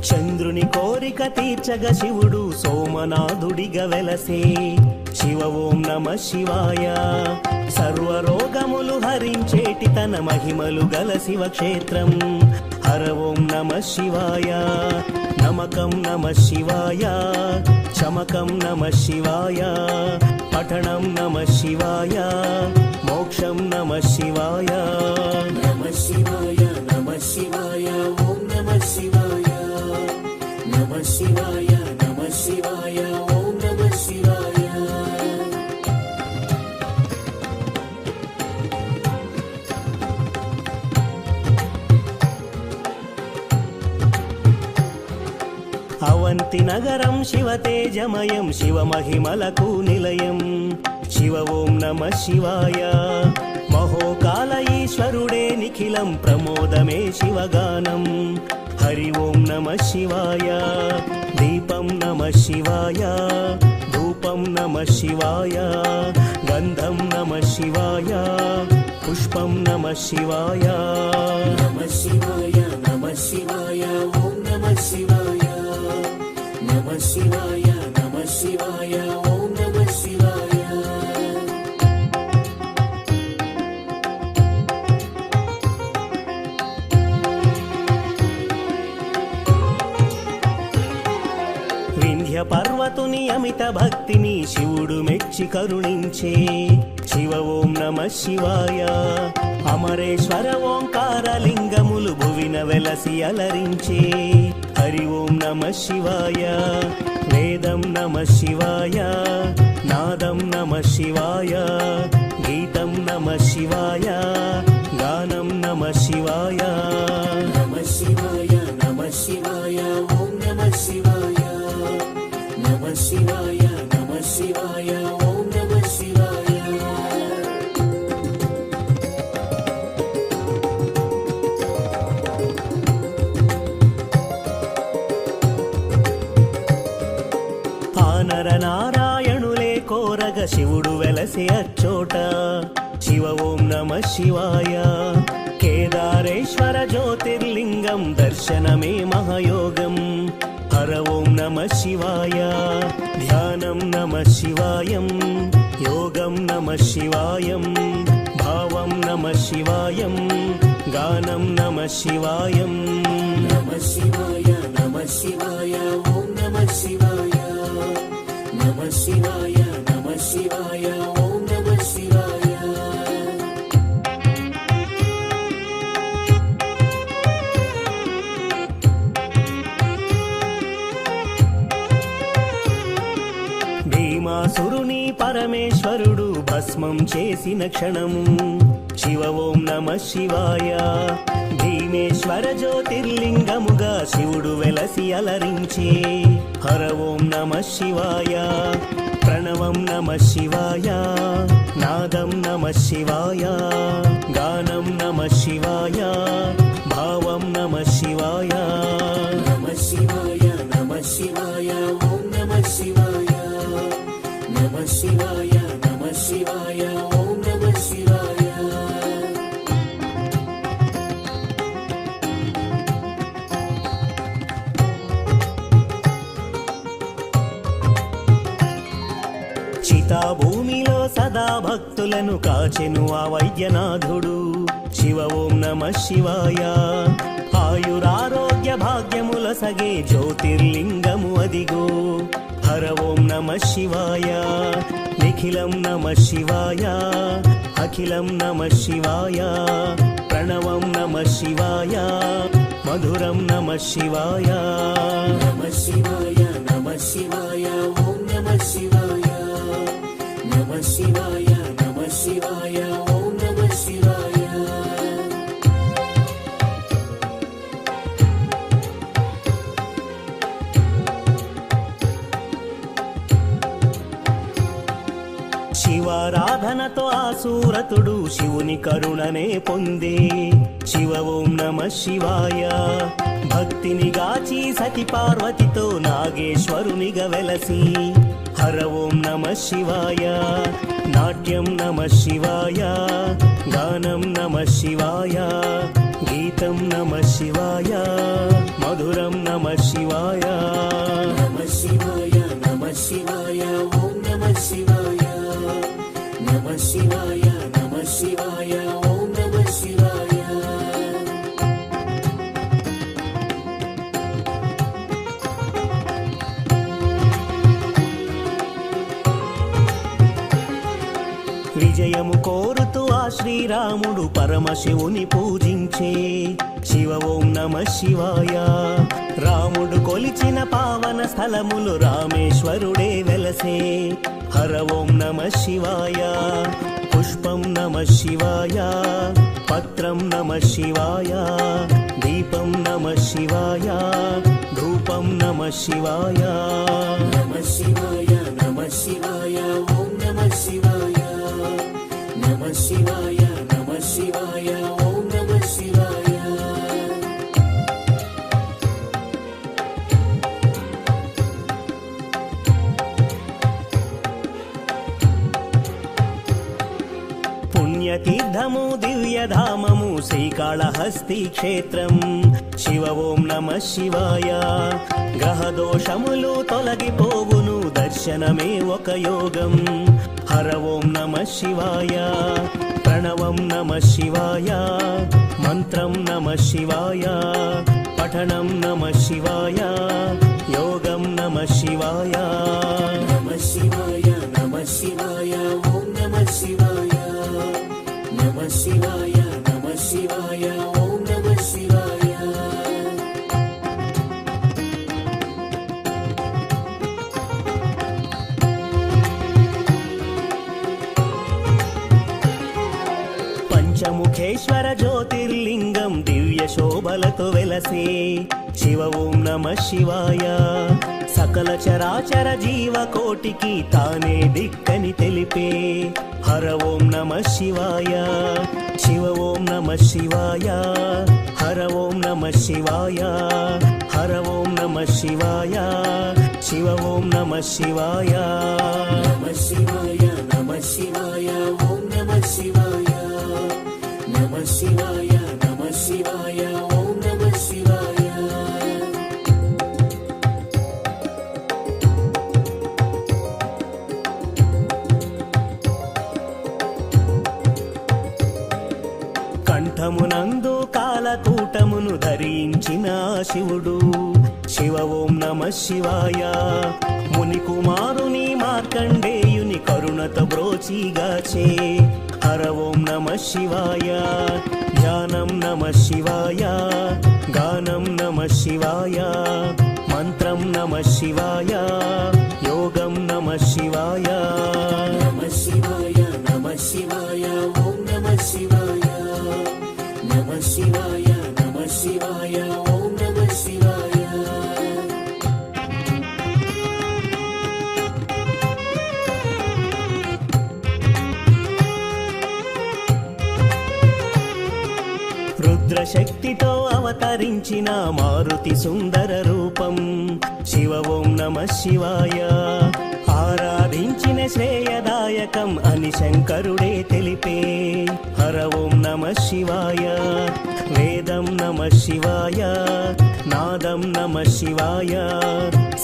చంద్రుని కోరిక తీర్చగ శివుడు సోమనాథుడిగా వెలసే శివ ఓం నమ శివాయ. సర్వరోగములు హరించేటి తన మహిమలు గల శివక్షేత్రం హర ఓం నమ శివాయ. నమకం నమ శివాయ, చమకం నమ శివాయ, పఠనం నమ శివాయ, మోక్షం నమ శివాయ. నమ శివాయ నమ శివాయ ఓం నమ శివాయ. నమ శివాయ నమ శివాయ ఓం నమ శివాయ. అవంతి నగరం శివతేజమయం శివ మహిమలకు నిలయం శివ ఓం నమ శివాయ. మహోకాల ఈశ్వరుడే నిఖిలం ప్రమోదమే శివగానం హరి ఓం నమ శివాయ. దీపం నమ శివాయ, ధూపం నమ శివాయ, గంధం నమ శివాయ, పుష్పం నమ శివాయ. నమ శివాయ నమ శివాయ ఓం నమ శివాయ. నమ శివాయ నమ శివాయ ఓం నమ శివాయ. వింధ్య పర్వతుని అమిత భక్తిని శివుడు మెచ్చి కరుణించే శివ ఓం నమ శివాయ. అమరేశ్వర ఓంకార లింగములు భువిన వెలసి అలరించే హరి ఓం నమ శివాయ. వేదం నమ శివాయ, నాదం నమ శివాయ, గీతం నమ శివాయ, గానం ధ్యానం నమః శివాయ నమః శివాయ నమః శివాయ ఓం నమః శివాయ నమః శివాయ నమః శివాయ ఓం నమః శివాయ ఆనర నారాయణులే కోరగ శివుడు వెలసే అచ్చోట శివ ఓం నమః శివాయ కేదారేశ్వర జ్యోతిర్లింగం దర్శనమే మహాయోగం హర ఓం నమః శివాయ ధ్యానం నమః శివాయం యోగం నమః శివాయం భావం నమః శివాయం గానం నమః శివాయం నమః శివాయ నమః శివాయ ఓం నమః శివాయ నమః శివాయ నమః శివాయ ఓం నమః శివాయ భీమాసురుని పరమేశ్వరుడు భస్మం చేసిన క్షణము శివ ఓం నమః శివాయ భీమేశ్వర జ్యోతిర్లింగముగా శివుడు వెలసి అలరించే హర ఓం నమః శివాయ ప్రణవం నమః శివాయ నాదం నమః శివాయ గానం నమః శివాయ భావం నమః శివాయ నమః శివాయ నమః శివాయ ఓం నమః శివాయ నమః శివాయ నమః శివాయ ఓం నమః శివాయ చితా భూమిలో సదా భక్తులను కాచెను ఆ వైద్యనాథుడు శివ ఓం నమః శివాయ ఆయురారోగ్య భాగ్యముల సగే జ్యోతిర్లింగము అదిగో హర ఓం నమః శివాయ నిఖిలం నమః శివాయ అఖిలం నమః శివాయ ప్రణవం నమః శివాయ మధురం నమః శివాయ నమః శివాయ నమః శివాయ ఓం నమః శివాయ నమః శివాయ నమః శివాయ ఓం నమః శివాయ శివారాధనతో ఆ సూరతుడు శివుని కరుణనే పొందే శివ ఓం నమః శివాయ భక్తిని గాచి సతి పార్వతితో నాగేశ్వరునిగా వెలసి హర ఓం నమః శివాయ నాట్యం నమః శివాయ గానం నమః శివాయ గీతం నమః శివాయ మధురం నమః శివాయ నమః శివాయ నమః శివాయ ఓం నమః శివాయ నమః శివాయ నమః శివాయ ఓం నమః శివాయ విజయము కోరుతూ ఆ శ్రీరాముడు పరమశివుని పూజించే శివ ఓం నమః శివాయ రాముడు కొలిచిన పావన స్థలములు రామేశ్వరుడే వెలసే హర ఓం నమః శివాయ పుష్పం నమః శివాయ పత్రం నమః శివాయ దీపం నమః శివాయ ధూపం నమః శివాయ నమః శివాయ నమః శివాయ ఓం నమః శివాయ నమః శివాయ నమః శివాయ ఓం నమః శివాయ పుణ్యతీర్థము దివ్యధామము శ్రీకాళహస్తి క్షేత్రం శివ ఓం నమః శివాయ గ్రహదోషములు తొలగిపోవును దర్శనమే ఒక యోగం హర ఓం నమః శివాయ ప్రణవం నమః శివాయ మంత్రం నమః శివాయ పఠనం నమః శివాయ యోగం నమః శివాయ నమః శివాయ నమః శివాయ ఓం నమః శివాయ నమః శివాయ నమః శివాయ ఓం నమః శివాయ పంచముఖేశ్వర జ్యోతి శక్తితో వెలసే శివ ఓం నమ శివాయ. సకల చరాచర జీవకోటికి తానే దిక్కని తెలిపే హర ఓం నమ శివాయ. శివ ఓం నమ శివాయ, హర ఓం నమ శివాయ, హర ఓం నమ శివాయ, శివ ఓం నమ శివాయ. నమ శివాయ నమ శివాయ ఓం నమ శివాయ. నమ శివాయ నమ శివాయ ఓం నమ శివాయ. కంఠమునందు కాలకూటమును ధరించిన శివుడు శివ ఓం నమ శివాయ. ముని కుమారుని మార్కండేయుని కరుణతో బ్రోచిగాచే హర ఓం నమ శివాయ. ధ్యానం నమ శివాయ, గానం నమ శివాయ, మంత్రం నమ శివాయ, యోగం నమ శివాయ. నమ శివాయ నమ శివాయ ఓం నమ శివాయ. నమ శివాయ నమ శివాయ ఓం నమ శివాయ. రుద్రశక్తితో అవతరించిన మారుతి సుందర రూపం శివ ఓం నమ శివాయ. ఆరాధించిన శ్రేయదాయకం అని శంకరుడే తెలిపే హర ఓం నమ శివాయ. వేదం నమ శివాయ, నాదం నమ శివాయ,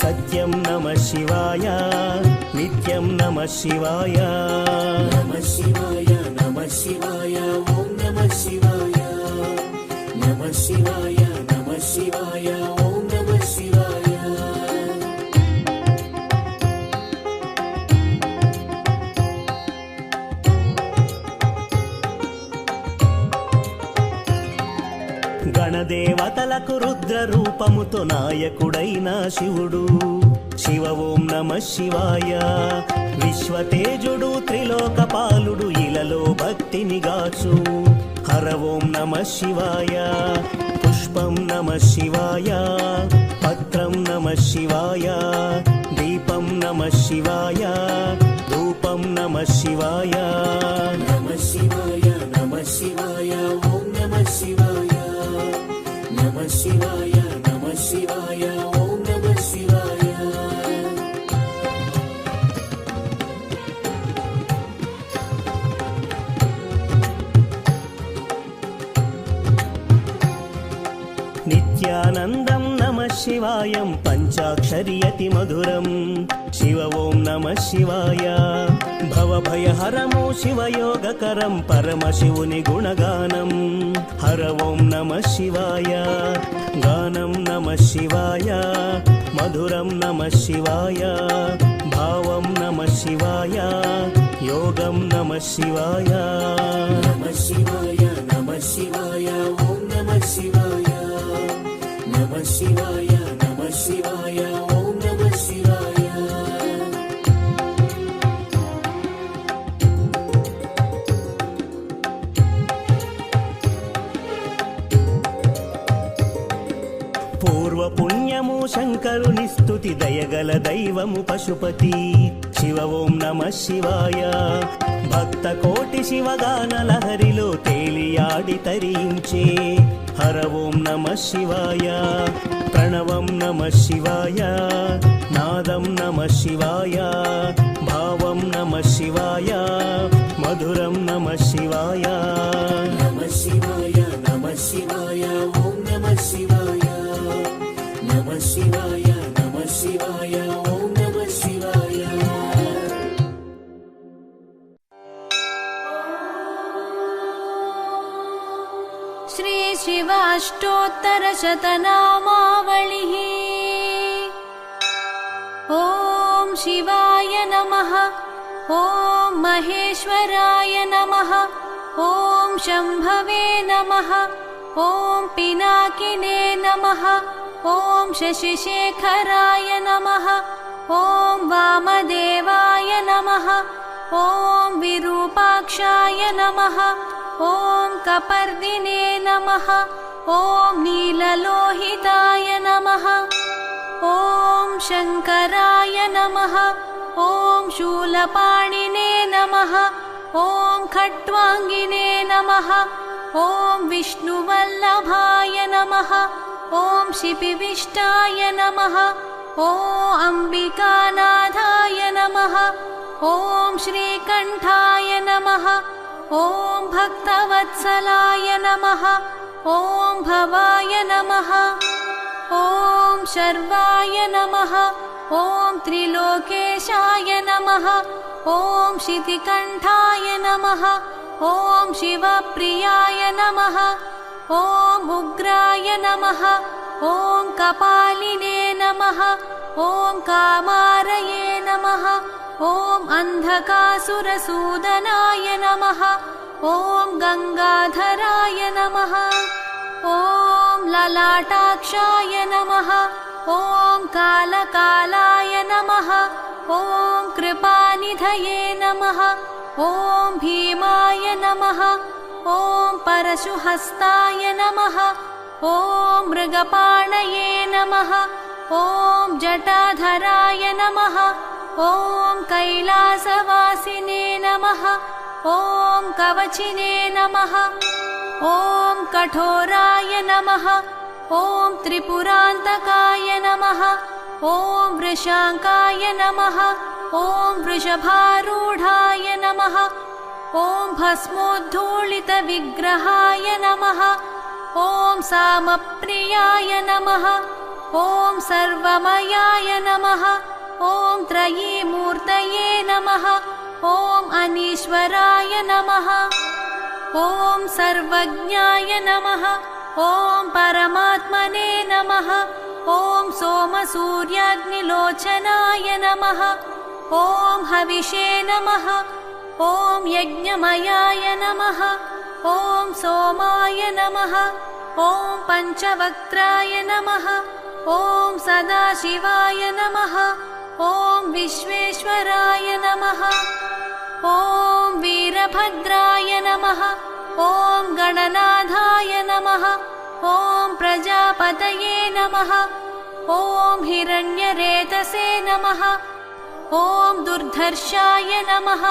సత్యం నమ శివాయ, నిత్యం నమ శివాయ. నమ శివాయ నమ శివాయ ఓం నమ శివాయ. నమ శివాయ నమ శివాయ ఓం నమ శివాయ. గణదేవతలకు రుద్ర రూపముతో నాయకుడైన శివుడు శివ ఓం నమ శివాయ. విశ్వతేజుడు త్రిలోకపాలుడు ఇలలో భక్తిని గాచు హర ఓం నమ శివాయ. పుష్పం నమ శివాయ, పత్రం నమ శివాయ, దీపం నమ శివాయ, ధూపం నమ శివాయ. నమ శివాయ నమ శివాయ ఓం నమ శివాయ. నమ శివాయ నమ శివాయ ఓం నమ శివాయ. నిత్యానందం నమ శివాయం పంచాక్షరి అతి మధురం శివ ఓం నమ శివాయ. భవభయహరము శివయోగకరం పరమశివుని గుణగానం హర ఓం నమ శివాయ. గానం నమ శివాయ, మధురం నమ శివాయ, భావం నమ శివాయ, యోగం నమ శివాయ. నమ శివాయ నమ శివాయ ఓం నమ శివాయ. నమ శివాయ నమ శివాయ ఓం నమ శివాయ. పూర్వ పుణ్యము శంకరుని స్తుతి దయగల దైవము పశుపతి శివ ఓం నమ శివాయ. భక్త కోటి శివగాన లహరిలో తేలియాడి తరించే హర ఓం నమ శివాయ. ప్రణవం నమ శివాయ, నాదం నమ శివాయ, భావం నమ శివాయ, మధురం నమ శివాయ. నమ శివాయ నమ శివాయ ఓం నమ శివాయ. నమ శివాయ నమ శివాయ ఓం నమ శివాయ. श्री शिवाष्टोत्तरशतनामावलिः। ॐ शिवाय नमः। ॐ महेश्वराय नमः। ॐ शम्भवे नमः। ॐ पिनाकिने नमः। ॐ शशिशेखराय नमः। ॐ वामदेवाय नमः। ॐ विरूपाक्षाय नमः। ॐ कपर्दिने नमः। ॐ नीललोहिताय नमः ॐ शङ्कराय नमः ॐ शूलपाणिने नमः ॐ खट्वाङ्गिने नमः ॐ विष्णुवल्लभाय नमः ॐ शिपिविष्टाय नमः ॐ अम्बिकानाथाय नमः ॐ श्रीकण्ठाय नमः ॐ भक्तवत्सलाय नमः ॐ भवाय नमः ॐ शर्वाय नमः ॐ त्रिलोकेशाय नमः ॐ शितिकण्ठाय नमः ॐ शिवप्रियाय नमः ॐ उग्राय नमः ॐ कपालिने नमः ॐ कामारये नमः ॐ अन्धकासुरसूदनाय नमः ॐ गङ्गाधराय नमः ॐ ललाटाक्षाय नमः ॐ कालकालाय नमः ॐ कृपानिधये नमः ॐ भीमाय नमः ॐ परशुहस्ताय नमः ॐ मृगपाणये नमः ॐ जटाधराय नमः ॐ कैलासवासिने नमः ॐ कवचिने नमः ॐ कठोराय नमः ॐ त्रिपुरान्तकाय नमः ॐ वृषाङ्काय नमः ॐ वृषभारूढाय नमः ॐ भस्मोद्धूलितविग्रहाय नमः ॐ सामप्रियाय नमः ॐ सर्वमयाय नमः ॐ त्रयीमूर्तये नमः ॐ अनीश्वराय नमः ॐ सर्वज्ञाय नमः ॐ परमात्मने नमः ॐ सोमसूर्याग्निलोचनाय नमः ॐ हविषे नमः ॐ यज्ञमयाय नमः ॐ सोमाय नमः ॐ पञ्चवक्त्राय नमः ॐ सदाशिवाय नमः ॐ विश्वेश्वराय नमः ॐ वीरभद्राय नमः ॐ गणनाथाय नमः ॐ प्रजापतये नमः ॐ हिरण्यरेतसे नमः ॐ दुर्धर्षाय नमः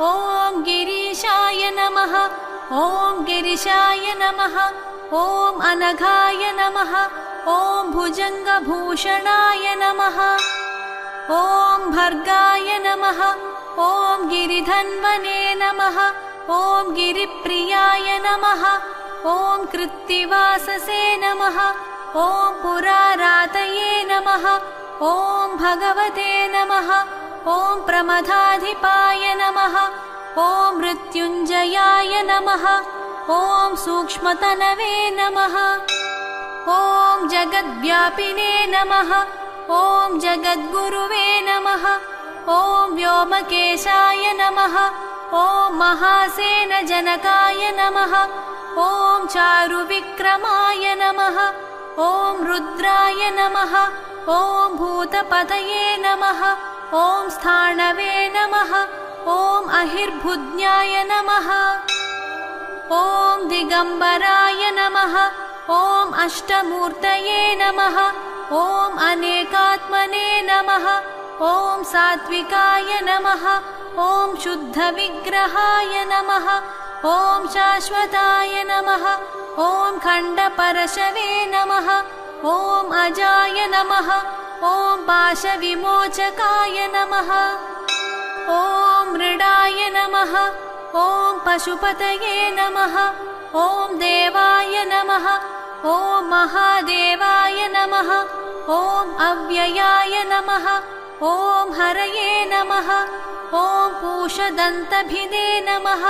ॐ गिरीशाय नमः ॐ गिरिशाय नमः ॐ अनघाय नमः ॐ भुजङ्गभूषणाय नमः ॐ भर्गाय नमः ॐ गिरिधन्वने नमः ॐ गिरिप्रियाय नमः ॐ कृत्तिवाससे नमः ॐ पुरारातये नमः ॐ भगवते नमः ॐ प्रमथाधिपाय नमः ॐ मृत्युञ्जयाय नमः ॐ सूक्ष्मतनवे नमः ॐ जगद्व्यापिने नमः ॐ जगद्गुरुवे नमः ॐ व्योमकेशाय नमः ॐ महासेनजनकाय नमः ॐ चारुविक्रमाय नमः ॐ रुद्राय नमः ॐ भूतपतये नमः ॐ स्थाणवे नमः ॐ अहिर्भुज्ञाय नमः ॐ दिगम्बराय नमः ॐ अष्टमूर्तये नमः ॐ अनेकात्मने नमः ॐ सात्विकाय नमः ॐ शुद्धविग्रहाय नमः ॐ शाश्वताय नमः ॐ खण्डपरशवे नमः ॐ अजाय नमः ॐ पाशविमोचकाय नमः ॐ मृडाय नमः ॐ पशुपतये नमः ॐ देवाय नमः ॐ महादेवाय नमः ॐ अव्ययाय नमः ॐ हरये नमः ॐ पूषदन्तभिदे नमः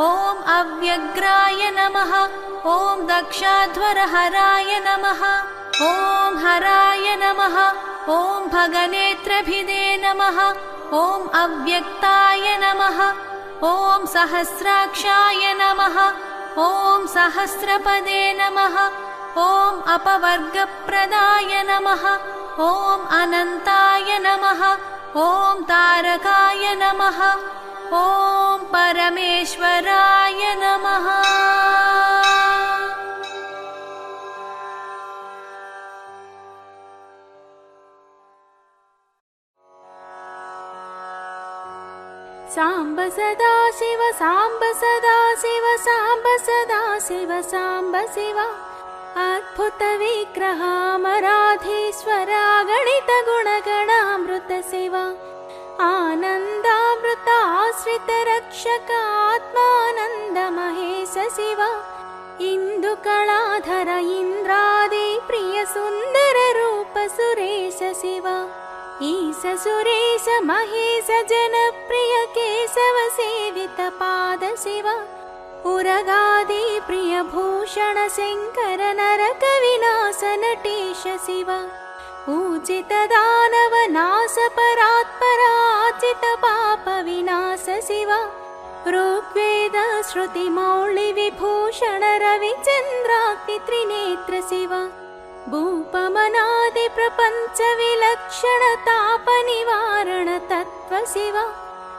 ॐ अव्यग्राय नमः ॐ दक्षाध्वरहराय नमः ॐ हराय नमः ॐ भगनेत्रभिदे नमः ॐ अव्यक्ताय नमः ॐ सहस्राक्षाय नमः ॐ सहस्रपदे नमः ॐ अपवर्गप्रदाय नमः ॐ अनन्ताय नमः ॐ तारकाय नमः ॐ परमेश्वराय नमः साम्ब सदा शिव साम्ब सदा शिव साम्ब सदा शिव साम्ब शिव अद्भुत विग्रहामराधीश्वर गणित गुणगणामृत शिव आनन्दामृत आश्रित रक्षक आत्मानन्द महेश शिव इन्दुकलाधर इन्द्रादि प्रिय सुन्दर रूप सुरेश शिव ईश सुरेश महेश जनप्रिय केशव सेवित पाद शिव उरगादि प्रिय भूषण शङ्कर नरक विनाश नटेश शिव पूजित दानव नाश परात्पराजित पाप विनाश शिव ऋग्वेद श्रुति मौळि विभूषण रविचन्द्राग्नि त्रिनेत्र शिव भूपमनादि प्रपञ्च विलक्षण ताप निवारण तत्त्व शिव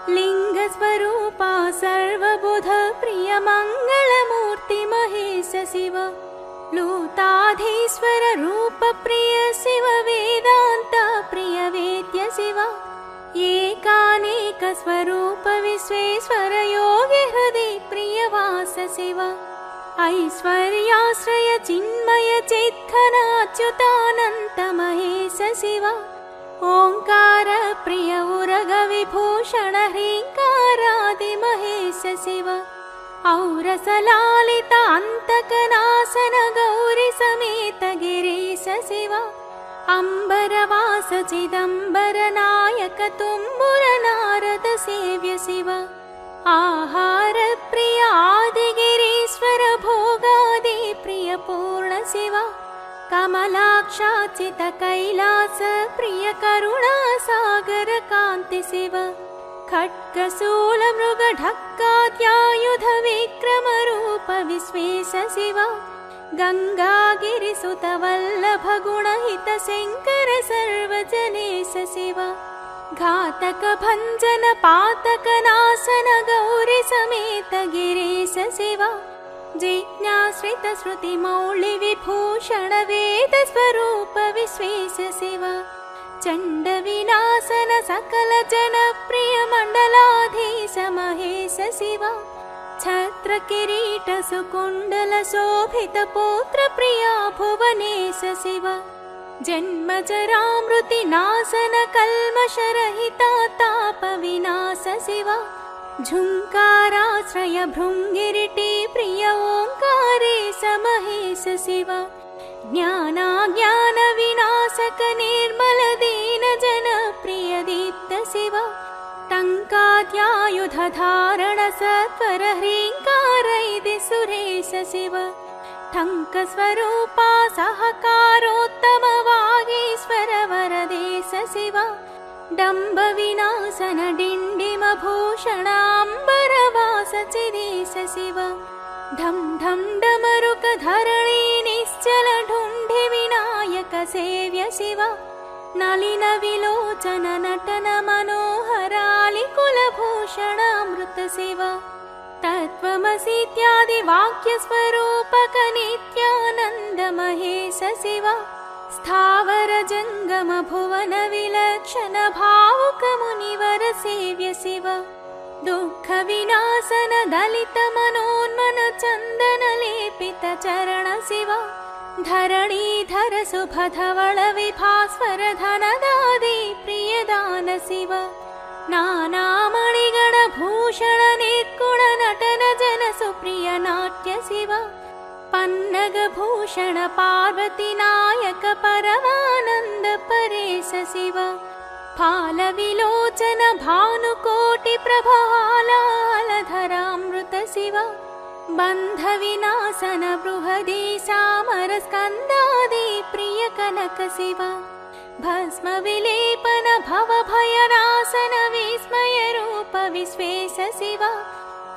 लिंग स्वरूपा सर्वबुध प्रिय मंगलमूर्ति महेश शिव लूताधीश्वर रूप प्रिय शिव वेदांत प्रिय वेद्य शिव एकानेक स्वरूप विश्वेश्वर योगी हृदि प्रिय वास शिव ऐश्वर्याश्रय चिन्मय चेत्घन अच्युतानन्त महेश शिव ओंकार प्रिय उरग विभूषण ह्रींकारादि महेश शिव औरसलालित अन्तकनासन गौरी समेत गिरीश शिव अंबरवास चिदंबर नायक तुम्बुर नारद सेव्य शिव आहार प्रिय आदिगिरीश्वर भोगादि प्रिय पूर्ण शिव कमलाक्षाचित कैलास प्रिय करुणा सागर कांति शिव खड्गशूल मृग ढक्काद्यायुध विक्रम रूप विश्वेश शिव गंगागिरिसुत वल्लभ गुणहित शंकर सर्वजनेश शिव घातक भंजन पातक नाशन गौरी समेत गिरीश शिव जिज्ञाश्रित श्रुति मौळि विभूषण वेद स्वरूप विश्वेश शिव चंड विनाशन सकल जन प्रिय मंडलाधीश महेश शिव छत्र किरीट सुकुंडल शोभित पुत्र प्रिया भुवनेश शिव जन्म जरामृति नाशन कल्मष रहिता ताप विनाश शिव झुंकाराश्रय भृंगिरिटी प्रिय ओंकारेश महेश शिव ज्ञानाज्ञान विनाशक निर्मल दीन जन प्रिय दीप्त शिव टंकाद्यायुध धारण सत्वर ह्रींकारैदि सुरेश शिव ठंक स्वरूपा सहकारोत्तम वागीश्वर वरदेश शिव डंब विनाशन डिंडिम भूषण अंबरवास चिदेश शिव ढम ढम डमरुक धरणी निश्चल ढुंढि विनायक सेव्य शिव नलिन विलोचन नटन मनोहरालि कुलभूषण अमृत शिव तत्त्वमसीत्यादि वाक्य स्वरूपक नित्यानंद महेश शिव स्थावर जंगम भुवन विलक्षण भावुक मुनिवर सेव्य शिव दुःख विनाशन दलित मनोन्मन चंदन लेपित चरण शिव धरणीधर शुभ धवल विभास्वर धनदादि प्रियदान शिव नानामणिगण भूषण निर्गुण नटन जन सुप्रिय नाट्य शिव पन्नग भूषण पार्वती नायक परमानंद परेश शिव फाल विलोचन भानुकोटि प्रभालालधरामृत शिव बंध विनाशन बृहदी सामर स्कंदादि प्रिय कनक शिव भस्म विलेपन भव भयनाशन विस्मय रूप विश्वेश शिव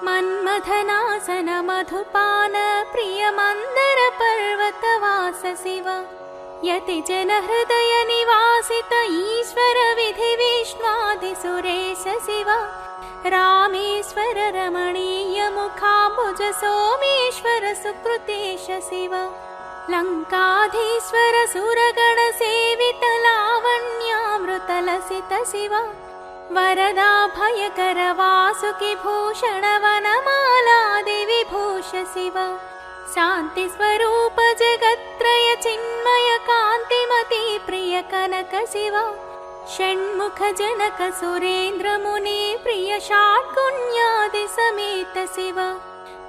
मन्मथनाशन मधुपान प्रिय मंदर पर्वत वास शिव यति जन हृदय निवासित ईश्वर विधि विष्णुआदि सुरेश शिव रामेश्वर रमणीय मुखाम्बुज सोमेश्वर सुकृतेश शिव लंकाधीश्वर सुरगण सेवित लावण्यामृत लसित शिव वरदा भयकर वासुकि भूषण वनमालादि विभूष शिव शान्ति स्वरूप जगत्त्रय चिन्मय कान्तिमती प्रिय कनक शिव षण्मुख जनक सुरेन्द्र मुनि प्रिय षाड्गुण्यादि समेत शिव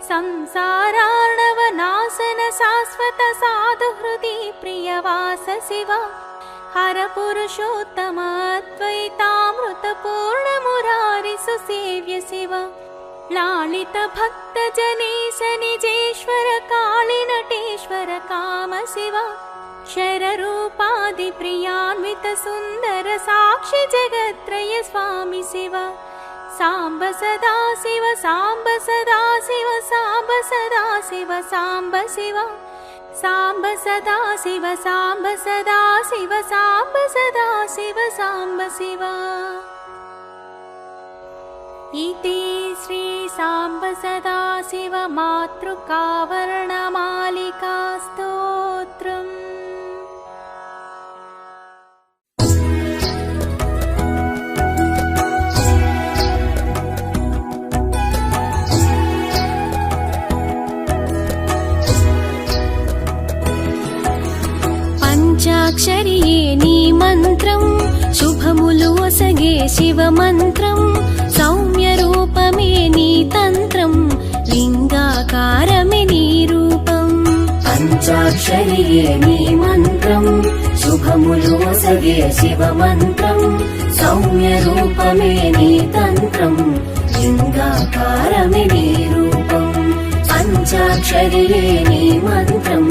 संसारार्णव नाशन शाश्वत साधु हृदि प्रियवास शिव हर पुरुषोत्तम अद्वैतामृत पूर्ण मुरारि सुसेव्य शिव लालित भक्त जनेश निजेश्वर काळि नटेश्वर काम शिव शररूपादि प्रियान्वित सुन्दर साक्षि जगत्त्रय स्वामी शिव साम्ब सदा शिव साम्ब सदा शिव साम्ब सदा शिव साम्ब शिव साम्ब सदा शिव साम्ब सदा शिव साम्ब सदा शिव साम्ब शिव इति श्री साम्ब सदा शिव मातृकावर्णमालिका स्तोत्रम्। పంచాక్షరియే నీ మంత్రం శుభములు ఒసగే శివ మంత్రం సౌమ్య రూపమే నీ తంత్రం లింగాకారమే నీ రూపం పంచాక్షరియే నీ మంత్రం శుభములు ఒసగే శివ మంత్రం సౌమ్య రూపమే నీ తంత్రం లింగాకారమే నీ రూపం పంచాక్షరియే నీ మంత్రం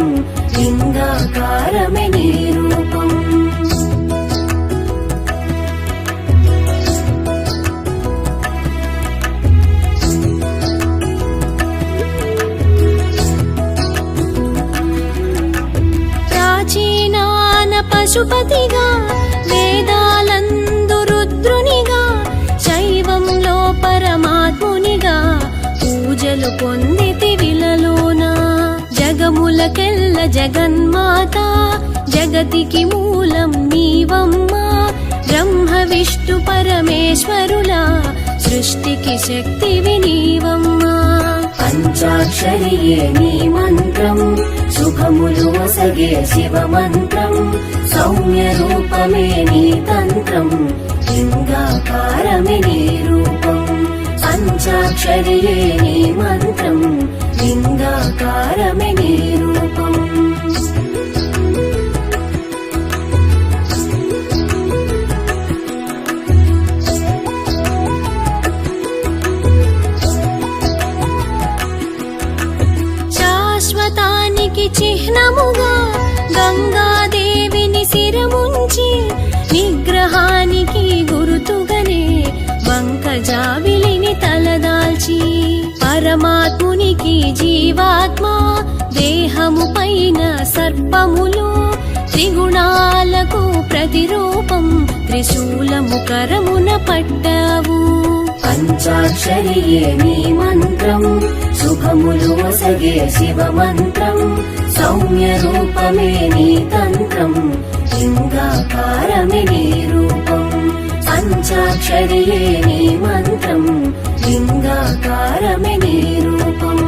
లింగాకారమే నీ రూపం ప్రాచీనాన పశుపతిగా వేదాలందు రుద్రునిగా శైవంలో పరమాత్మునిగా పూజలు పొందితి విలలోనా జగములకెల్ల జగన్మాత జగతికి మూలం నీవమ్మా బ్రహ్మ విష్ణు పరమేశ్వరుల సృష్టికి శక్తివి నీవమ్మా పంచాక్షరియే నీ మంత్రం శుభములు ఒసగే శివ మంత్రం సౌమ్య రూపమే నీ తంత్రం లింగాకారమే నీ రూపం పంచాక్షరియే నీ మంత్రం లింగాకారమే నీ రూపం శాశ్వతానికి చిహ్నముగా గంగాదేవిని శిరముంచి నిగ్రహానికి గురుతుగనే వంకజావిలిని తలదాల్చి పరమాత్మునికి జీవాత్మ దేహము పైన సర్పములు త్రిగుణాలకు ప్రతిరూపం త్రిశూలము కరమున పట్టావు పంచాక్షరియే నీ మంత్రం శుభములు ఒసగే శివ మంత్రం సౌమ్య రూపమే నీ తంత్రం లింగాకారమే నీ రూపం పంచాక్షరియే నీ మంత్రం లింగాకారమే నీ రూపం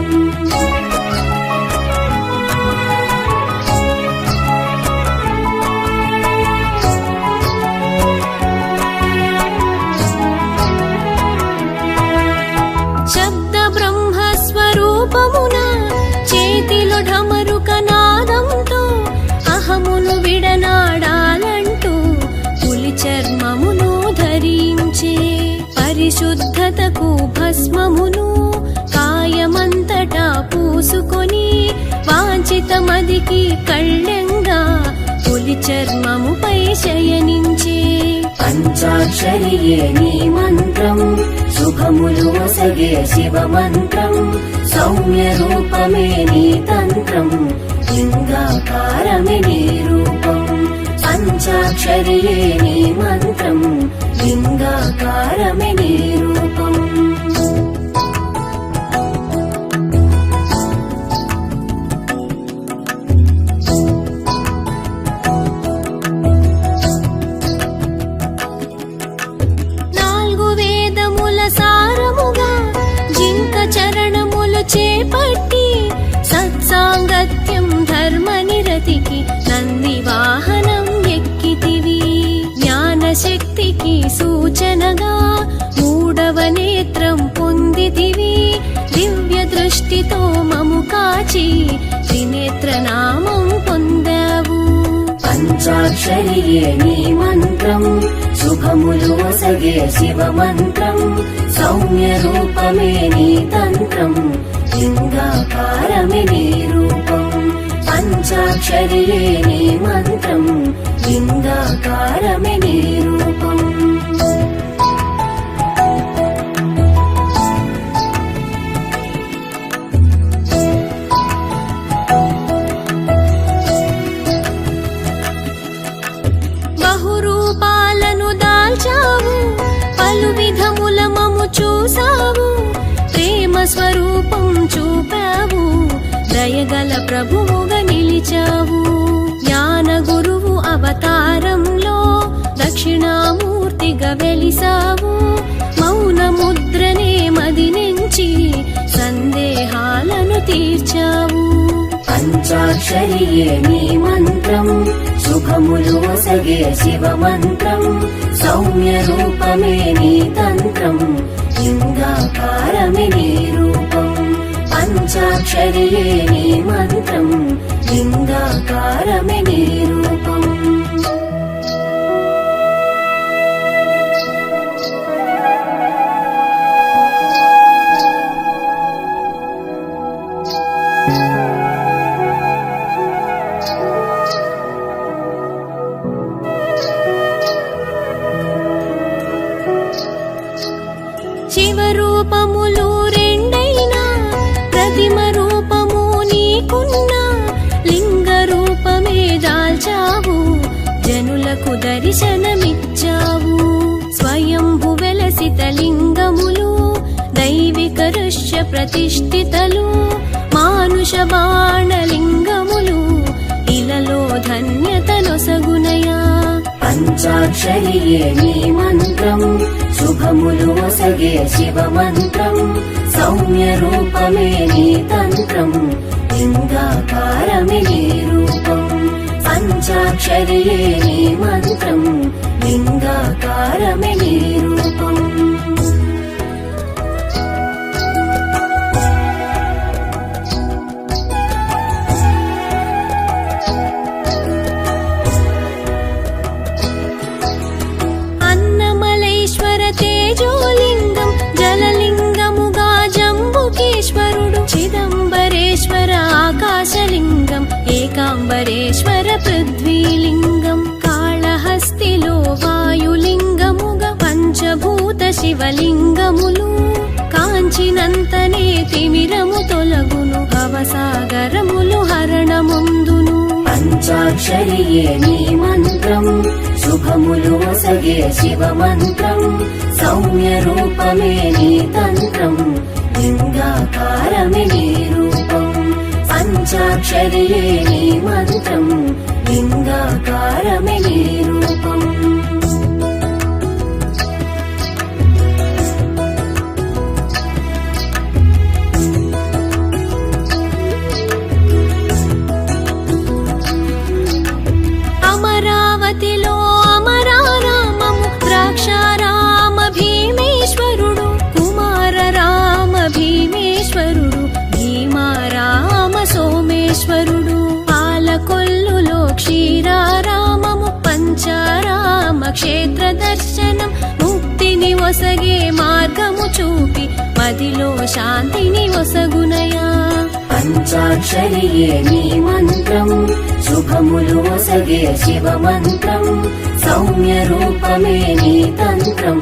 శబ్ద బ్రహ్మస్వరూపమున చేతిలో ఢమరుక నాదంతో అహమును విడనాడాలంటూ పులి చర్మమును ధరించే పరిశుద్ధతకు భస్మమును కాయమంతటా పూసుకొని వాంఛితమదికి కళ్ళెంగా పులి చర్మముపై శయనించే పంచాక్షరియే నీ మంత్రం శుభములు ఒసగే శివ మంత్రం సౌమ్య రూపమే నీ తంత్రం లింగాకారమే నీ రూపం పంచాక్షరియే నీ మంత్రం లింగాకారమే నీ రూపం సూచనగా మూడవ నేత్రం పొందితివి దివ్య దృష్టితో మము కాచి త్రినేత్ర నామం పొందావు పంచాక్షరియే నీ మంత్రం శుభములు ఒసగే శివ మంత్రం సౌమ్య రూపమే నీ తంత్రం లింగాకారమే నీ రూపం పంచాక్షరియే నీ మంత్రం లింగాకారమే నీ రూపం బహురూపాలను దాల్చావు పలు విధముల మము చూసావు ప్రేమ స్వరూపం చూపావు దయగల ప్రభువుగా నిలిచావు జ్ఞాన గురువు అవతారంలో దక్షిణామూర్తిగా వెలిసావు మౌన ముద్రనే మది నుంచి సందేహాలను తీర్చావు పంచాక్షరియే నీ మంత్రం శుభములు ఒసగే శివ మంత్రం సౌమ్య రూపమే నీ తంత్రం లింగాకారమే నీ రూపం పంచాక్షరియే నీ మంత్రం లింగాకారమే నీ రూపం శివరూపములు రెండైనా ప్రతిమ రూపము నీకున్నా లింగ రూపమే దాల్చావు జనులకు దర్శనమిచ్చావు స్వయంభు వెలసిత లింగములు దైవిక ఋష్య ప్రతిష్ఠితలు మానుష బాణలింగములు ఇలలో ధన్యతనొసగునయా పంచాక్షరియే నీ మంత్రం శుభములు ఒసగే శివ మంత్రం సౌమ్య రూపమే నీ తంత్రం లింగాకారమే నీ రూపం పంచాక్షరియే నీ మంత్రం లింగాకారమే నీ రూపం తేజోలింగం జలలింగముగా జంబుకేశ్వరుడు చిదంబరేశ్వర ఆకాశలింగం ఏకాంబరేశ్వర పృథ్వీలింగం కాళహస్తిలో వాయులింగముగా పంచభూత శివలింగములు కాంచినంతనే తిమిరము తొలగును భవసాగరములు హరణముందును పంచాక్షరియే నీ మంత్రం శుభములు ఒసగే శివ మంత్రం సౌమ్య రూపమే నీ తంత్రం లింగాకారమే నీ రూపం పంచాక్షరియే నీ మంత్రం లింగాకారమే నీ రూపం అమరావతిలో అమరారామము ద్రాక్షారామ భీమేశ్వరుడు కుమార రామ భీమేశ్వరుడు భీమారామ సోమేశ్వరుడు పాలకొల్లులో క్షీరారామము పంచారామ క్షేత్ర దర్శనం ముక్తిని ఒసగే మార్గము చూపి మదిలో శాంతిని ఒసగునయా పంచాక్షరియే నీ మంత్రం శుభములు ఒసగే శివ మంత్రం సౌమ్య రూపమే నీ తంత్రం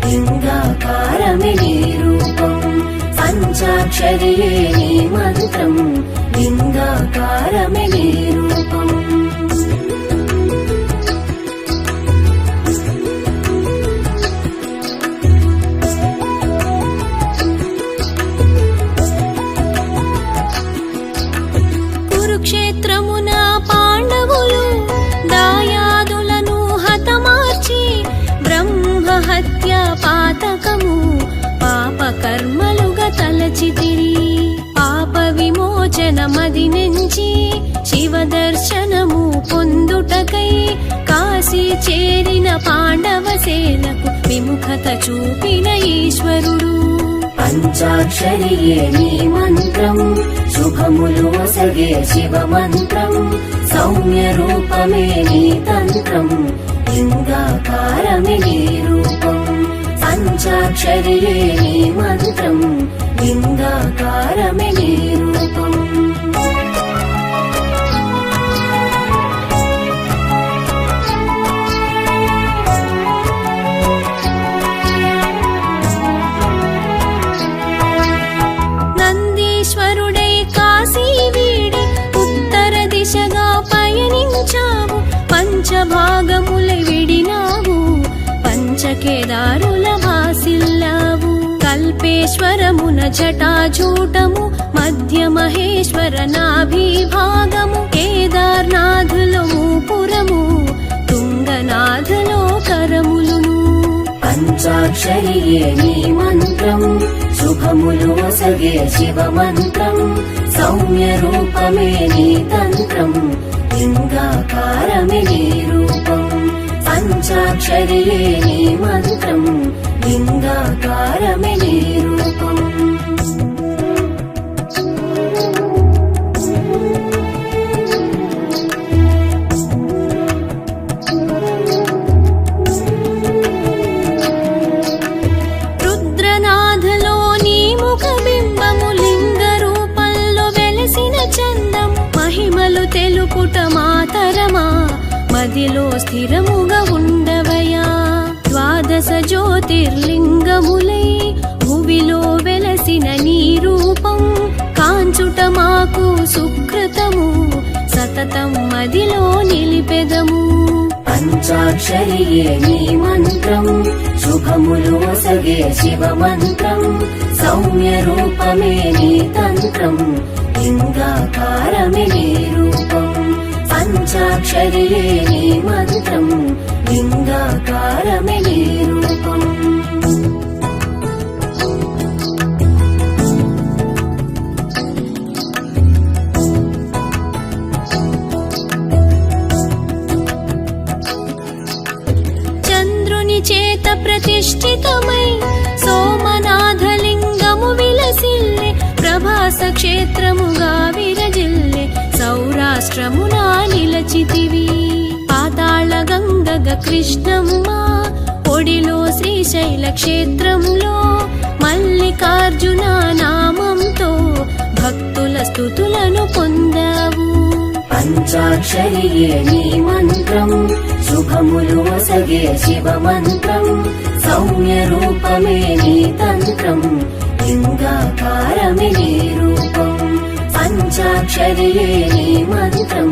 లింగాకారమే నీ రూపం పంచాక్షరియే నీ మంత్రం లింగాకారమే నీ రూపం కురుక్షేత్రమున పాండవులు దాయాదులను హతమార్చి బ్రహ్మ హత్య పాతకము పాప కర్మలుగా తలచితిరి పాప విమోచన మది నుంచి శివ చేరిన పాండవ సేనకు విముఖత చూపిన ఈశ్వరుడు. పంచాక్షరియే నీ మంత్రం శుభములు ఒసగే శివ మంత్రం సౌమ్య రూపమే నీ తంత్రం లింగాకారమే నీ రూపం. పంచాక్షరియే నీ మంత్రం లింగాకారమే నీ రూపం. నందీశ్వరుడై కాశీ వీడి ఉత్తర దిశగా పయనించావు. పంచభాగముల విడినావు పంచకేదారుల వాసిల్లావు. కల్పేశ్వరమున జటాజూటము మధ్య మహేశ్వర నాభిభాగము కేదార్నాథులో మూపురము తుంగనాథులో కరములును. పంచాక్షరియే నీ మంత్రం శుభములు ఒసగే శివ మంత్రం సౌమ్య రూపమే నీ తంత్రం లింగాకారమే నీ రూపం. పంచాక్షరియే నీ మంత్రం లింగాకారమే నీ రూపం. రుద్రనాథలో నీ ముఖ బింబము లింగ రూపంలో వెలసిన చందం మహిమలు తెలుపుట మాతరమా మదిలో స్థిరముగా ఉండవయా. ద్వాదశ జ్యోతిర్లింగములై భువిలో వెలసిన నీ రూపం కాంచుట మాకు సుకృతము సతతం మదిలో నిలిపెదము. పంచాక్షరియే నీ మంత్రం శుభములు ఒసగే శివ మంత్రం సౌమ్య రూపమే నీ తంత్రం లింగాకారమే నీ రూపం. పంచాక్షరియే నీ మంత్రం లింగాకారమే నీ రూపం. చంద్రుని చేత ప్రతిష్ఠితమై సోమనాథలింగము విలసిల్లే ప్రభాస క్షేత్రముగా విరజిల్లే సౌరాష్ట్రమునా నిలచితివి. పాతాళ గంగగ కృష్ణమ్మ ఒడిలో శ్రీశైల క్షేత్రంలో మల్లికార్జున నామంతో భక్తుల స్తుతులను పొందావు. పంచాక్షరియే నీ మంత్రం శుభములు ఒసగే శివ మంత్రం సౌమ్య రూపమే నీ తంత్రం లింగాకారమే నీ రూపం. పంచాక్షరియే నీ మంత్రం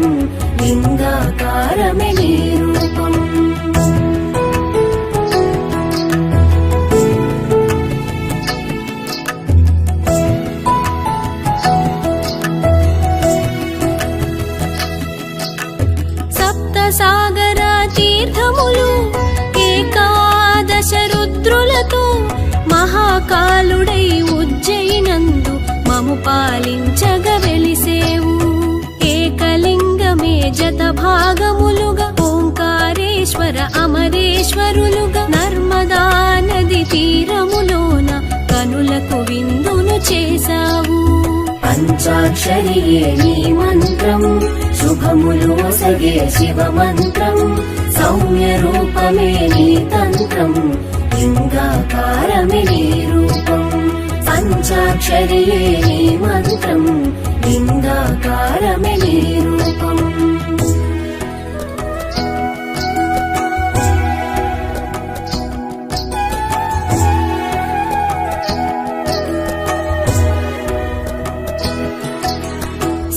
లింగాకారమే నీ రూపం. సాగర తీర్థములు ఏకాదశ రుద్రులతో మహాకాలుడై ఉజ్జయినందు మము పాలించగ వెలిసేవు. ఏకలింగమే జత భాగములుగా ఓంకారేశ్వర అమరేశ్వరులుగా నర్మదా నది తీరములోన కనులకు విందును చేశావు. పంచాక్షరియే నీ మంత్రం శుభములు ఒసగే శివ మంత్రం సౌమ్య రూపమే నీ తంత్రం లింగాకారమే నీ రూపం. పంచాక్షరియే నీ మంత్రం లింగాకారమే నీ రూపం.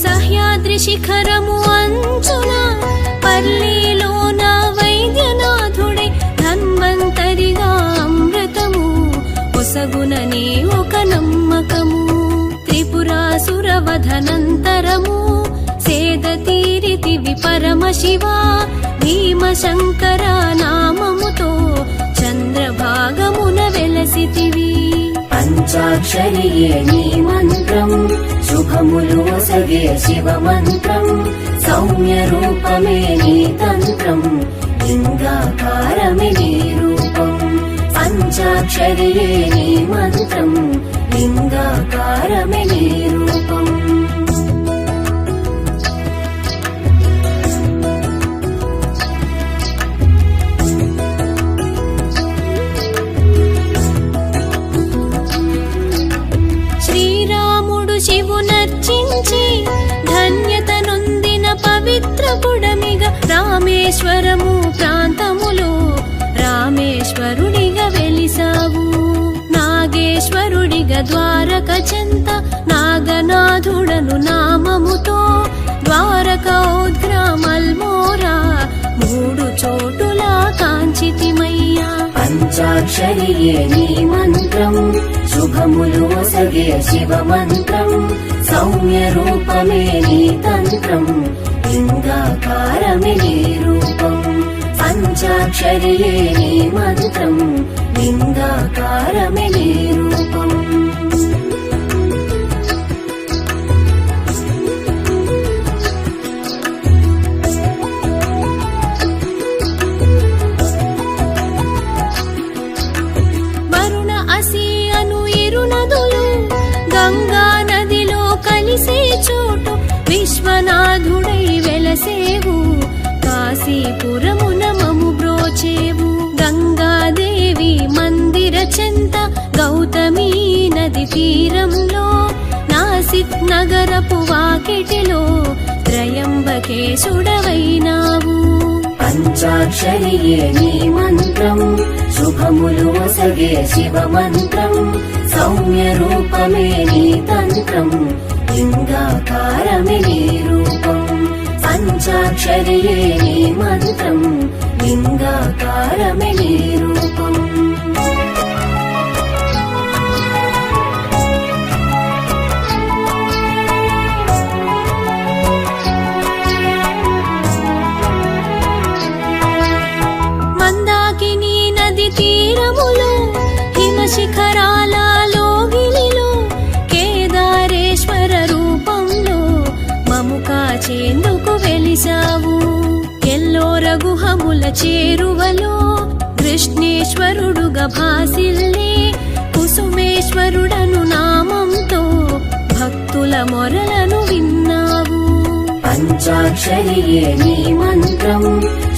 సహ్యాద్రి శిఖరము అంచున పల్లీలోన వైద్యనాథుడే ధన్వంతరిగా అమృతము ఒసగుననే ఒక నమ్మకము. త్రిపురాసుర వధనంతరము సేద తీరితివి పరమశివ భీమశంకర నామముతో చంద్రభాగమున వెలసితివి. పంచాక్షరియే నీ మంత్రం శుభములు ఒసగే శివ మంత్రం సౌమ్య రూపమే నీ తంత్రం లింగా పంచాక్షరియే నీ మంత్రం లింగాకారమే నీ రూపం శ్రీరాముడు శివునర్చించి ధన్యత నొందిన పవిత్ర పుడమిగా రామేశ్వరము ప్రాంతములో రామేశ్వరుడిగా వెలిసావు. నాగేశ్వరుడిగా ద్వారక చెంత నాగనాథుడను నామముతో ద్వారక ఉద్గ్రామల్మోరా మూడు చోటులా కాంచితిమయ్యా. పంచాక్షరియే నీ మంత్రం శుభములు ఒసగే శివ మంత్రం సౌమ్య రూపమే నీ తంత్రం లింగాకారమే నీ రూపం పంచాక్షరియే నీ మంత్రం లింగాకారమే నీ రూపం వరుణ అసి అను ఇరు నదులు గంగా నదిలో కలిసే చోటు విశ్వనాథుడై వెలసేవు. కాశీపురమున మము బ్రోచేవు. గంగాదేవి మందిర చెంత గౌతమీ నది తీరంలో నాసిక్ నగరపు వాకిటిలో త్రయంబకేశుడవైనావు. పంచాక్షరియే నీ మంత్రం శుభములు ఒసగే శివ మంత్రం సౌమ్య రూపమే నీ తంత్రం లింగాకారమే నీ రూపం పంచాక్షరియే నీ మంత్రం లింగాకారమే నీ రూపం మందాకిని నది తీరములో హిమశిఖరాల లోగిలిలో కేదారేశ్వర రూపంలో మము కాచేందుకు వెలిసావు. ఎల్లోర గుహముల చేరువలో కృష్ణేశ్వరుడుగా భాసిల్లే కుసుమేశ్వరుడను నామంతో భక్తుల మొరలను విన్నావు. పంచాక్షరియే నీ మంత్రం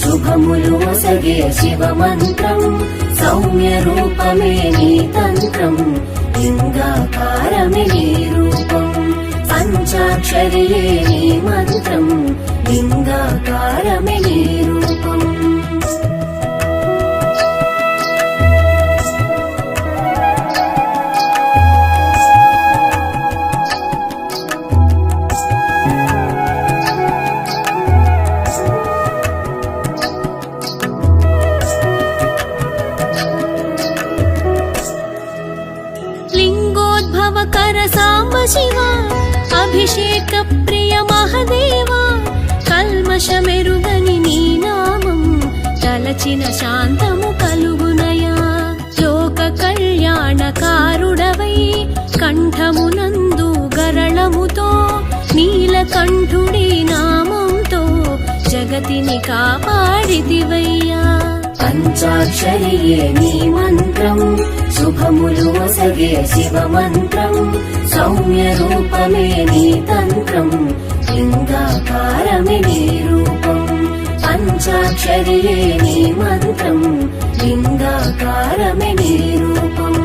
శుభములు ఒసగే శివ మంత్రం సౌమ్య రూపమే నీ తంత్రం లింగాకారమే నీ రూపం పంచాక్షరియే నీ మంత్రం లింగాకారమే నీ రూపం లింగోద్భవకర సాంబ శివ అభిషేక ప్రియ మహదేవా కల్మషమెరుగని నీ నామం తలచిన శాంతము కలుగునయా. లోక కళ్యాణకారుడవై కంఠమునందు గరళముతో నీలకంఠుడి నామంతో జగతిని కాపాడిదివయ్యా. పంచాక్షరియే నీ మంత్రం శుభములు ఒసగే శివ మంత్రం సౌమ్య రూపమే నీ తంత్రం లింగాకారమే నీ రూపం పంచాక్షరియే నీ మంత్రం లింగాకారమే నీ రూపం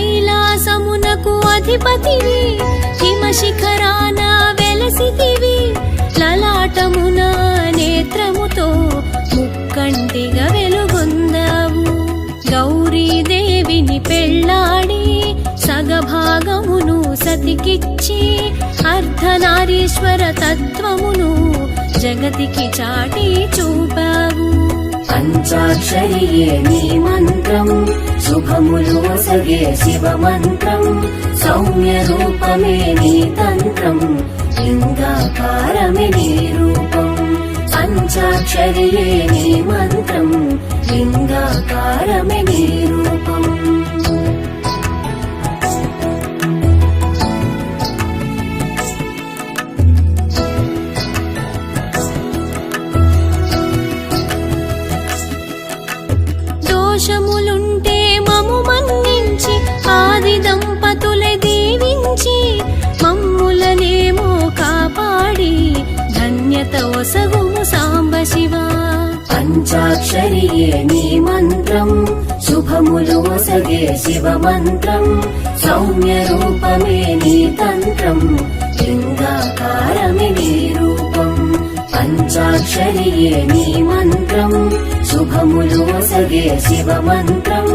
కైలాసమునకు అధిపతివి హిమశిఖరాన వెలసితివి. లలాటమున నేత్రముతో ముక్కంటిగా వెలుగొందావు. గౌరీదేవిని పెళ్ళాడి సగభాగమును సతికిచ్చి అర్ధనారీశ్వర తత్వమును జగతికి చాటి చూపావు. పంచాక్షరియే నీ మంత్రం శుభములు ఒసగే శివ మంత్రం సౌమ్య రూపమే నీ తంత్రం లింగాకారమే నీ రూపం పంచాక్షరియే నీ మంత్రం లింగాకారమే నీ రూపం సౌమ్యత ఒసగుము సాంబ శివ పంచాక్షరియే నీ మంత్రం శుభములు ఒసగే శివ మంత్రం సౌమ్య రూపమే నీ తంత్రం లింగాకారమే నీ రూపం పంచాక్షరియే నీ మంత్రం శుభములు ఒసగే శివ మంత్రం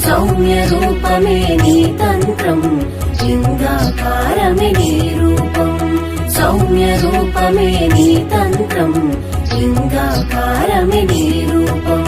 సౌమ్య రూపమే నీ తంత్రం లింగాకారమే నీ రూపం సౌమ్య రూపమే నీ తంత్రం లింగాకారమే నీ రూపం